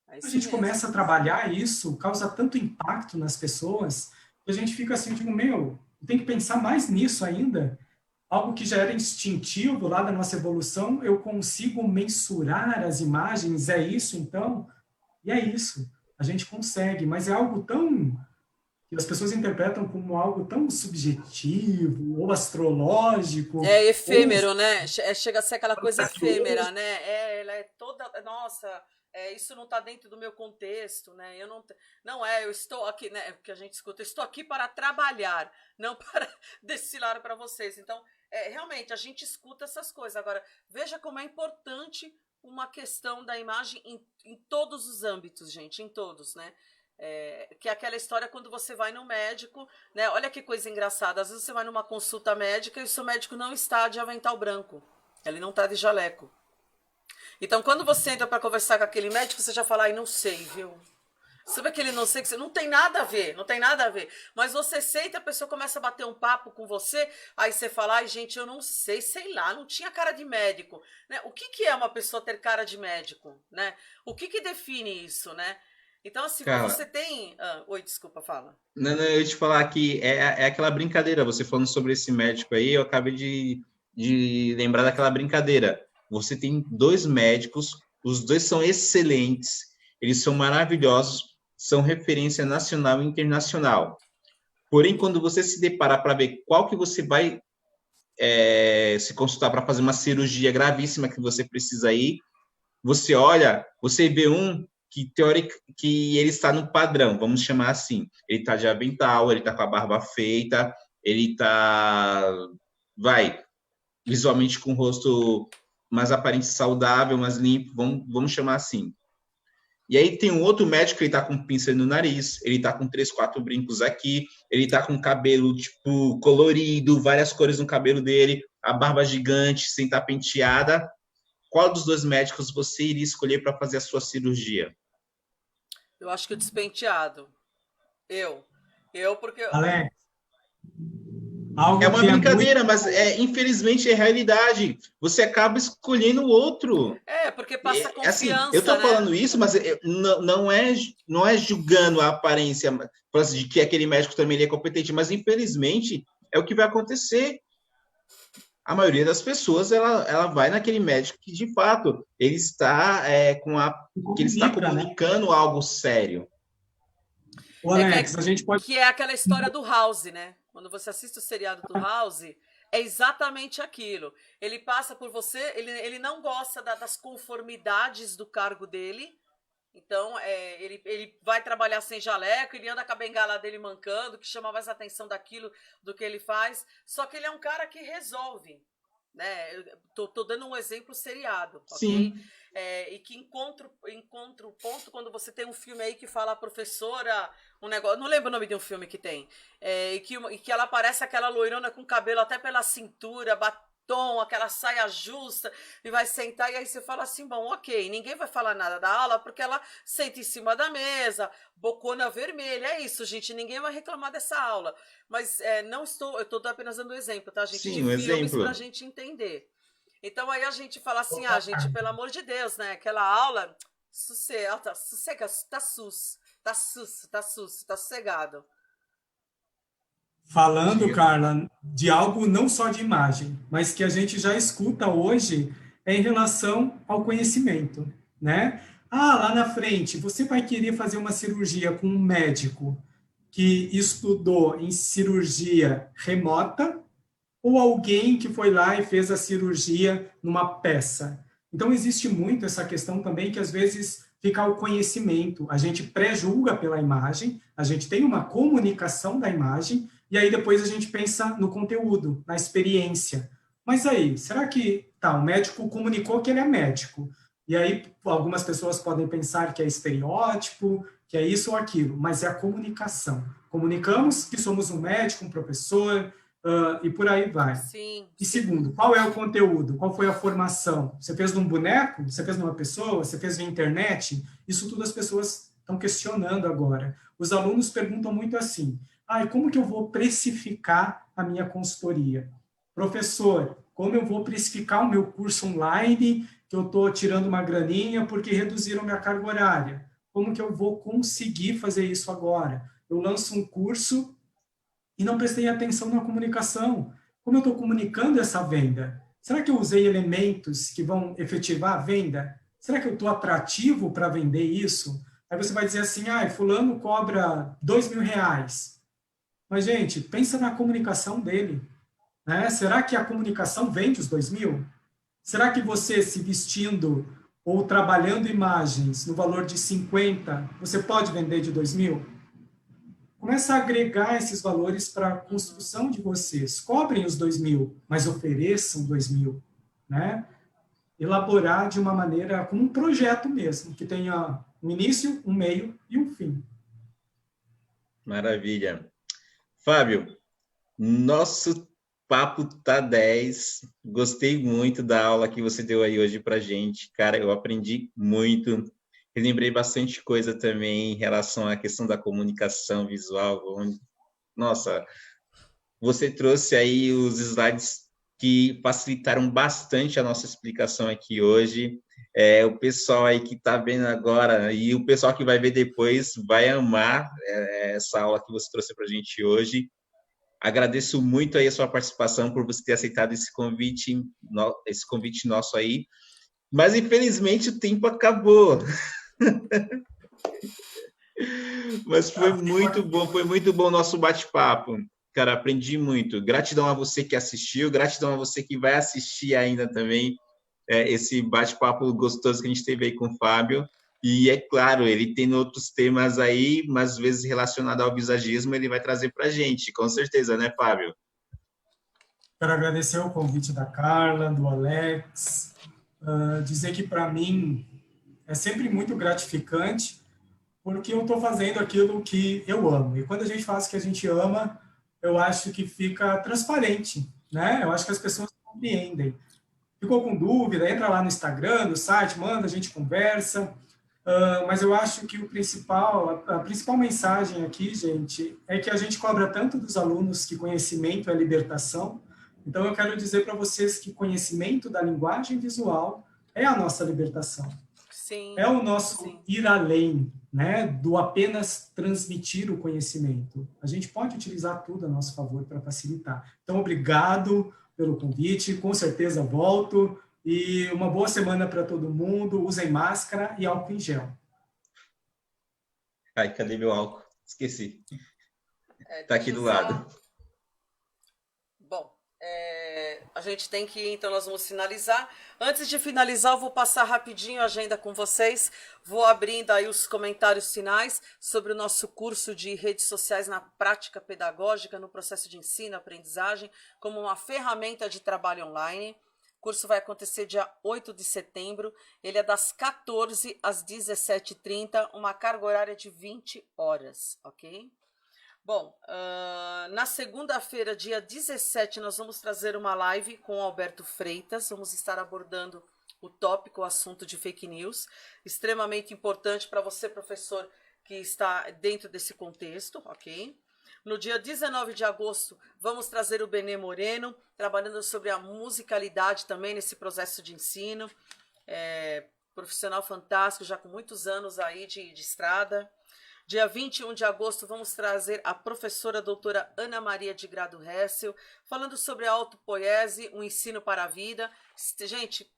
é A isso gente mesmo. começa a trabalhar isso, causa tanto impacto nas pessoas, que a gente fica assim, tipo, meu, tem que pensar mais nisso ainda. Algo que já era instintivo lá da nossa evolução, eu consigo mensurar as imagens, é isso então? E é isso, a gente consegue, mas é algo tão que as pessoas interpretam como algo tão subjetivo, ou astrológico, É ou efêmero, né? Chega a ser aquela coisa efêmera, fantasioso. né? Ela é toda. Nossa, isso não está dentro do meu contexto, né? Eu não. Não é, eu estou aqui, né? O que a gente escuta, eu estou aqui para trabalhar, não para destilar para vocês. Então, realmente, a gente escuta essas coisas. Agora, veja como é importante uma questão da imagem em todos os âmbitos, gente, em todos, né? Que é aquela história quando você vai no médico, né? Olha que coisa engraçada. Às vezes você vai numa consulta médica e o seu médico não está de avental branco. Ele não está de jaleco. Então, quando você entra para conversar com aquele médico, você já fala, ai, não sei, viu? Sabe aquele não sei que você não tem nada a ver, não tem nada a ver. Mas você senta, a pessoa começa a bater um papo com você, aí você fala, ai, gente, eu não sei, sei lá, não tinha cara de médico, né? O que que é uma pessoa ter cara de médico, né? O que que define isso, né? Então, assim, você Cara, tem. Oi, desculpa, fala. não, eu ia te falar que é aquela brincadeira, você falando sobre esse médico aí, eu acabei de lembrar daquela brincadeira. Você tem dois médicos, os dois são excelentes, eles são maravilhosos, são referência nacional e internacional. Porém, quando você se depara para ver qual que você vai se consultar para fazer uma cirurgia gravíssima que você precisa ir, você olha, você vê um que teórico que ele está no padrão, vamos chamar assim. Ele está de avental, ele está com a barba feita, ele está, vai, visualmente com o rosto mais aparente saudável, mais limpo, vamos chamar assim. E aí tem um outro médico que ele tá com pinça no nariz, ele tá com 3, 4 brincos aqui, ele tá com cabelo, tipo, colorido, várias cores no cabelo dele, a barba gigante, sem estar penteada. Qual dos dois médicos você iria escolher para fazer a sua cirurgia? Eu acho que o despenteado. Eu. Eu, porque. Alex, É algo uma que é muito. brincadeira, mas infelizmente é realidade. Você acaba escolhendo o outro. Porque passa Assim, eu confiança, tô né? falando isso, mas não é julgando a aparência de que aquele médico também ele é competente, mas infelizmente é o que vai acontecer. A maioria das pessoas ela vai naquele médico que de fato ele está que ele está Comunica, né? comunicando algo sério. O É Alex, a gente pode. que é aquela história do House, né? Quando você assiste o seriado do House, é exatamente aquilo. Ele passa por você, ele não gosta das conformidades do cargo dele. Então, ele vai trabalhar sem jaleco, ele anda com a bengala dele mancando, que chama mais atenção daquilo do que ele faz. Só que ele é um cara que resolve, né? Tô dando um exemplo seriado, ok? Sim, E que encontra o ponto quando você tem um filme aí que fala a professora, um negócio, não lembro o nome de um filme que tem, e que ela parece aquela loirona com cabelo até pela cintura, batom, aquela saia justa, e vai sentar, e aí você fala assim, bom, ok, ninguém vai falar nada da aula, porque ela senta em cima da mesa, bocona vermelha, é isso, gente, ninguém vai reclamar dessa aula. Mas eu estou apenas dando exemplo, tá, gente, de sim, um filmes pra exemplo. gente entender. Então aí a gente fala assim, gente, pelo amor de Deus, né? Aquela aula, sossega, tá sossegado. Falando, Diga. Carla, de algo não só de imagem, mas que a gente já escuta hoje é em relação ao conhecimento, né? Ah, lá na frente, você vai querer fazer uma cirurgia com um médico que estudou em cirurgia remota ou alguém que foi lá e fez a cirurgia numa peça. Então, existe muito essa questão também que, às vezes, fica o conhecimento. A gente pré-julga pela imagem, a gente tem uma comunicação da imagem, e aí depois a gente pensa no conteúdo, na experiência. Mas aí, será que o médico comunicou que ele é médico? E aí algumas pessoas podem pensar que é estereótipo, que é isso ou aquilo, mas é a comunicação. Comunicamos que somos um médico, um professor, e por aí vai. Sim, E sim. segundo, qual é o conteúdo? Qual foi a formação? Você fez num boneco? Você fez numa pessoa? Você fez via internet? Isso tudo as pessoas estão questionando agora. Os alunos perguntam muito assim, como que eu vou precificar a minha consultoria? Professor, como eu vou precificar o meu curso online, que eu estou tirando uma graninha porque reduziram minha carga horária? Como que eu vou conseguir fazer isso agora? Eu lanço um curso e não prestei atenção na comunicação. Como eu estou comunicando essa venda? Será que eu usei elementos que vão efetivar a venda? Será que eu estou atrativo para vender isso? Aí você vai dizer assim, fulano cobra R$ 2.000. Mas, gente, pensa na comunicação dele. Né? Será que a comunicação vende os 2.000? Será que você se vestindo ou trabalhando imagens no valor de 50, você pode vender de 2.000? Começa a agregar esses valores para a construção de vocês. Cobrem os 2.000, mas ofereçam 2.000, né? Elaborar de uma maneira, como um projeto mesmo, que tenha um início, um meio e um fim. Maravilha. Fábio, nosso papo tá 10. Gostei muito da aula que você deu aí hoje pra gente. Cara, eu aprendi muito. relembrei bastante coisa também em relação à questão da comunicação visual. Nossa, você trouxe aí os slides que facilitaram bastante a nossa explicação aqui hoje. O pessoal aí que está vendo agora e o pessoal que vai ver depois vai amar essa aula que você trouxe para a gente hoje. Agradeço muito aí a sua participação, por você ter aceitado esse convite nosso aí. Mas, infelizmente, o tempo acabou. Mas foi muito bom o nosso bate-papo. Cara, aprendi muito. Gratidão a você que assistiu, gratidão a você que vai assistir ainda também esse bate-papo gostoso que a gente teve aí com o Fábio. E, é claro, ele tem outros temas aí, mas às vezes relacionado ao visagismo, ele vai trazer para a gente, com certeza, né, Fábio? Quero agradecer o convite da Carla, do Alex, dizer que, para mim, é sempre muito gratificante, porque eu estou fazendo aquilo que eu amo. E quando a gente faz o que a gente ama, eu acho que fica transparente, né? Eu acho que as pessoas compreendem. Ficou com dúvida, entra lá no Instagram, no site, manda, a gente conversa. Mas eu acho que a principal mensagem aqui, gente, é que a gente cobra tanto dos alunos que conhecimento é libertação. Então, eu quero dizer para vocês que conhecimento da linguagem visual é a nossa libertação. Sim, é o nosso ir além, né, do apenas transmitir o conhecimento. A gente pode utilizar tudo a nosso favor para facilitar. Então, obrigado pelo convite, com certeza volto, e uma boa semana para todo mundo. Usem máscara e álcool em gel. Ai, cadê meu álcool? Esqueci. Tá aqui do lado. Bom, a gente tem que ir, então nós vamos finalizar. Antes de finalizar, eu vou passar rapidinho a agenda com vocês. Vou abrindo aí os comentários finais sobre o nosso curso de redes sociais na prática pedagógica, no processo de ensino, aprendizagem, como uma ferramenta de trabalho online. O curso vai acontecer dia 8 de setembro. Ele é das 14 às 17h30, uma carga horária de 20 horas, ok? Bom, na segunda-feira, dia 17, nós vamos trazer uma live com o Alberto Freitas. Vamos estar abordando o tópico, o assunto de fake news, extremamente importante para você, professor, que está dentro desse contexto, ok? No dia 19 de agosto, vamos trazer o Benê Moreno, trabalhando sobre a musicalidade também nesse processo de ensino. Profissional fantástico, já com muitos anos aí de estrada. Dia 21 de agosto, vamos trazer a professora doutora Ana Maria de Grado Hessel, falando sobre a autopoiese, um ensino para a vida. Gente,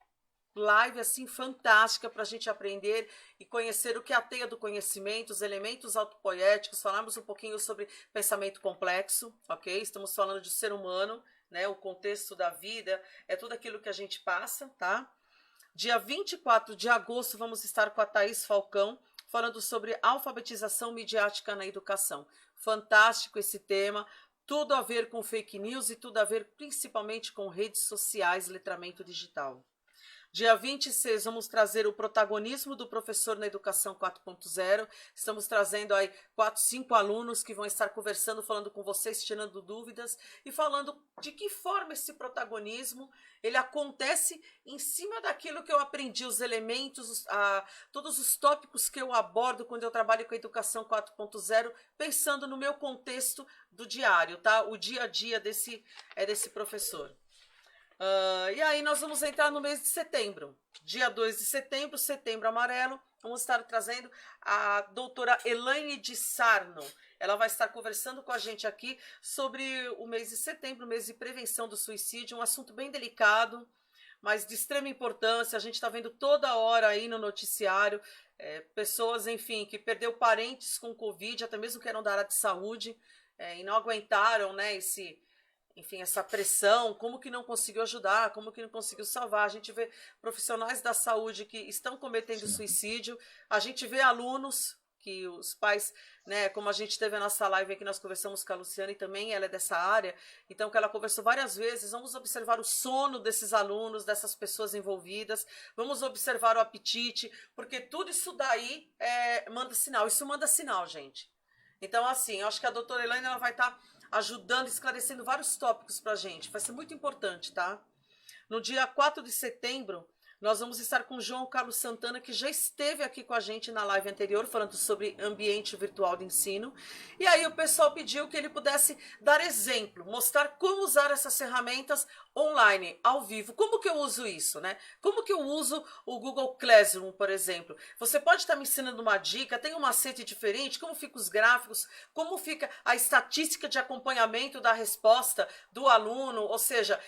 live assim fantástica para a gente aprender e conhecer o que é a teia do conhecimento, os elementos autopoéticos. Falamos um pouquinho sobre pensamento complexo, ok? Estamos falando de ser humano, né? O contexto da vida, é tudo aquilo que a gente passa, tá? Dia 24 de agosto, vamos estar com a Thaís Falcão, falando sobre alfabetização midiática na educação. Fantástico esse tema, tudo a ver com fake news e tudo a ver principalmente com redes sociais, letramento digital. Dia 26, vamos trazer o protagonismo do professor na Educação 4.0. Estamos trazendo aí 5 alunos que vão estar conversando, falando com vocês, tirando dúvidas e falando de que forma esse protagonismo ele acontece em cima daquilo que eu aprendi, os elementos, todos os tópicos que eu abordo quando eu trabalho com a Educação 4.0, pensando no meu contexto do diário, tá? O dia a dia desse professor. E aí nós vamos entrar no mês de setembro. Dia 2 de setembro, setembro amarelo, vamos estar trazendo a doutora Elaine de Sarno. Ela vai estar conversando com a gente aqui sobre o mês de setembro, o mês de prevenção do suicídio, um assunto bem delicado, mas de extrema importância. A gente está vendo toda hora aí no noticiário pessoas, enfim, que perdeu parentes com Covid, até mesmo que eram da área de saúde, e não aguentaram, né, essa pressão, como que não conseguiu ajudar, como que não conseguiu salvar. A gente vê profissionais da saúde que estão cometendo suicídio, a gente vê alunos que os pais, né, como a gente teve a nossa live aqui, nós conversamos com a Luciana e também ela é dessa área, então que ela conversou várias vezes. Vamos observar o sono desses alunos, dessas pessoas envolvidas, vamos observar o apetite, porque tudo isso daí manda sinal, isso manda sinal, gente. Então, assim, eu acho que a doutora Elaine ela vai estar ajudando, esclarecendo vários tópicos para a gente. Vai ser muito importante, tá? No dia 4 de setembro, Nós vamos estar com o João Carlos Santana, que já esteve aqui com a gente na live anterior, falando sobre ambiente virtual de ensino. E aí o pessoal pediu que ele pudesse dar exemplo, mostrar como usar essas ferramentas online, ao vivo. Como que eu uso isso, né? Como que eu uso o Google Classroom, por exemplo? Você pode estar me ensinando uma dica, tem um macete diferente, como ficam os gráficos, como fica a estatística de acompanhamento da resposta do aluno, ou seja,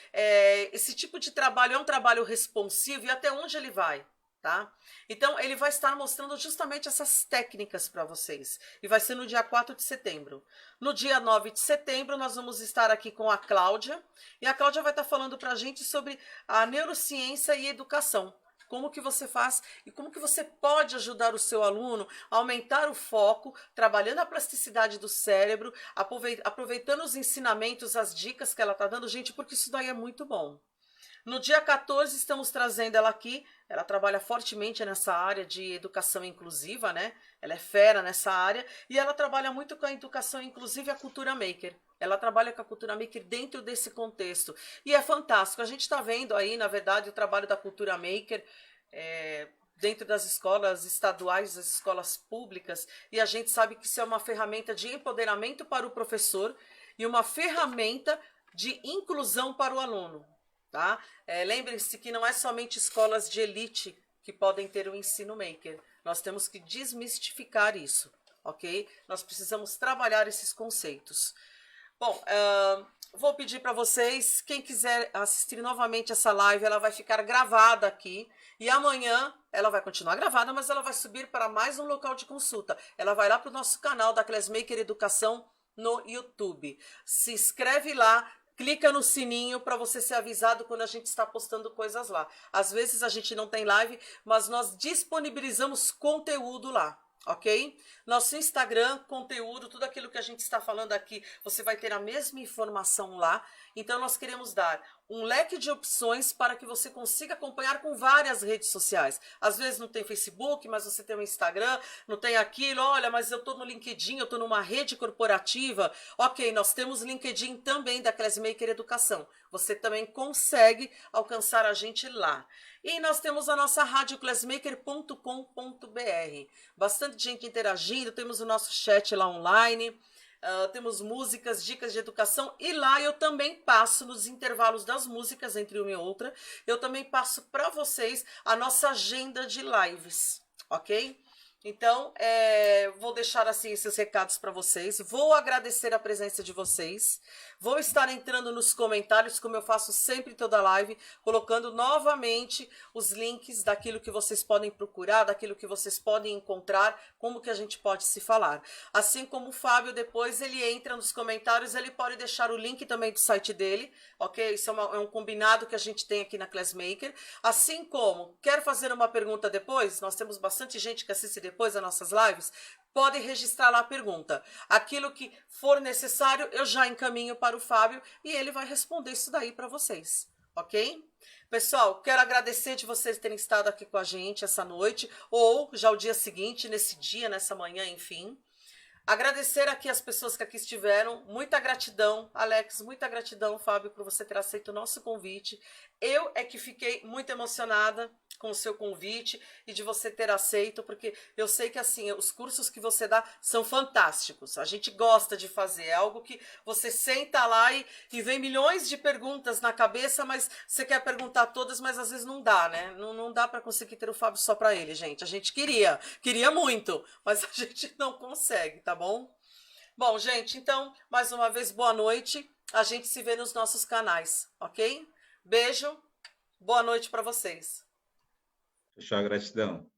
esse tipo de trabalho é um trabalho responsivo e até onde ele vai, tá? Então, ele vai estar mostrando justamente essas técnicas para vocês. E vai ser no dia 4 de setembro. No dia 9 de setembro, nós vamos estar aqui com a Cláudia. E a Cláudia vai estar falando para a gente sobre a neurociência e educação. Como que você faz e como que você pode ajudar o seu aluno a aumentar o foco, trabalhando a plasticidade do cérebro, aproveitando os ensinamentos, as dicas que ela está dando, gente, porque isso daí é muito bom. No dia 14, estamos trazendo ela aqui. Ela trabalha fortemente nessa área de educação inclusiva, né? Ela é fera nessa área e ela trabalha muito com a educação inclusiva e a cultura maker. Ela trabalha com a cultura maker dentro desse contexto. E é fantástico. A gente está vendo aí, na verdade, o trabalho da cultura maker dentro das escolas estaduais, das escolas públicas. E a gente sabe que isso é uma ferramenta de empoderamento para o professor e uma ferramenta de inclusão para o aluno. Tá? Lembrem-se que não é somente escolas de elite que podem ter o ensino maker. Nós temos que desmistificar isso, ok? Nós precisamos trabalhar esses conceitos. Bom, vou pedir para vocês, quem quiser assistir novamente essa live, ela vai ficar gravada aqui. E amanhã ela vai continuar gravada, mas ela vai subir para mais um local de consulta. Ela vai lá para o nosso canal da Classmaker Educação no YouTube. Se inscreve lá. Clica no sininho para você ser avisado quando a gente está postando coisas lá. Às vezes a gente não tem live, mas nós disponibilizamos conteúdo lá, ok? Nosso Instagram, conteúdo, tudo aquilo que a gente está falando aqui, você vai ter a mesma informação lá. Então nós queremos dar um leque de opções para que você consiga acompanhar com várias redes sociais. Às vezes não tem Facebook, mas você tem o Instagram, não tem aquilo, olha, mas eu estou no LinkedIn, eu estou numa rede corporativa. Ok, nós temos LinkedIn também da Classmaker Educação. Você também consegue alcançar a gente lá. E nós temos a nossa rádio classmaker.com.br. Bastante gente interagindo, temos o nosso chat lá online. Temos músicas, dicas de educação e lá eu também passo nos intervalos das músicas, entre uma e outra, eu também passo para vocês a nossa agenda de lives, ok? Então, vou deixar assim esses recados para vocês, vou agradecer a presença de vocês, vou estar entrando nos comentários, como eu faço sempre em toda live, colocando novamente os links daquilo que vocês podem procurar, daquilo que vocês podem encontrar, como que a gente pode se falar. Assim como o Fábio, depois ele entra nos comentários, ele pode deixar o link também do site dele, ok? Isso é um combinado que a gente tem aqui na Classmaker. Assim como, quer fazer uma pergunta depois, nós temos bastante gente que assiste depois das nossas lives, pode registrar lá a pergunta. Aquilo que for necessário, eu já encaminho para o Fábio e ele vai responder isso daí para vocês, ok? Pessoal, quero agradecer de vocês terem estado aqui com a gente essa noite, ou já o dia seguinte, nesse dia, nessa manhã, enfim. Agradecer aqui as pessoas que aqui estiveram, muita gratidão, Alex, muita gratidão, Fábio, por você ter aceito o nosso convite. Eu é que fiquei muito emocionada com o seu convite e de você ter aceito, porque eu sei que assim, os cursos que você dá são fantásticos, a gente gosta de fazer, é algo que você senta lá e vem milhões de perguntas na cabeça, mas você quer perguntar todas, mas às vezes não dá, né? Não dá para conseguir ter o Fábio só para ele, gente, a gente queria muito, mas a gente não consegue, tá bom? Bom, gente, então, mais uma vez, boa noite, a gente se vê nos nossos canais, ok? Beijo, boa noite para vocês. Fechou, gratidão.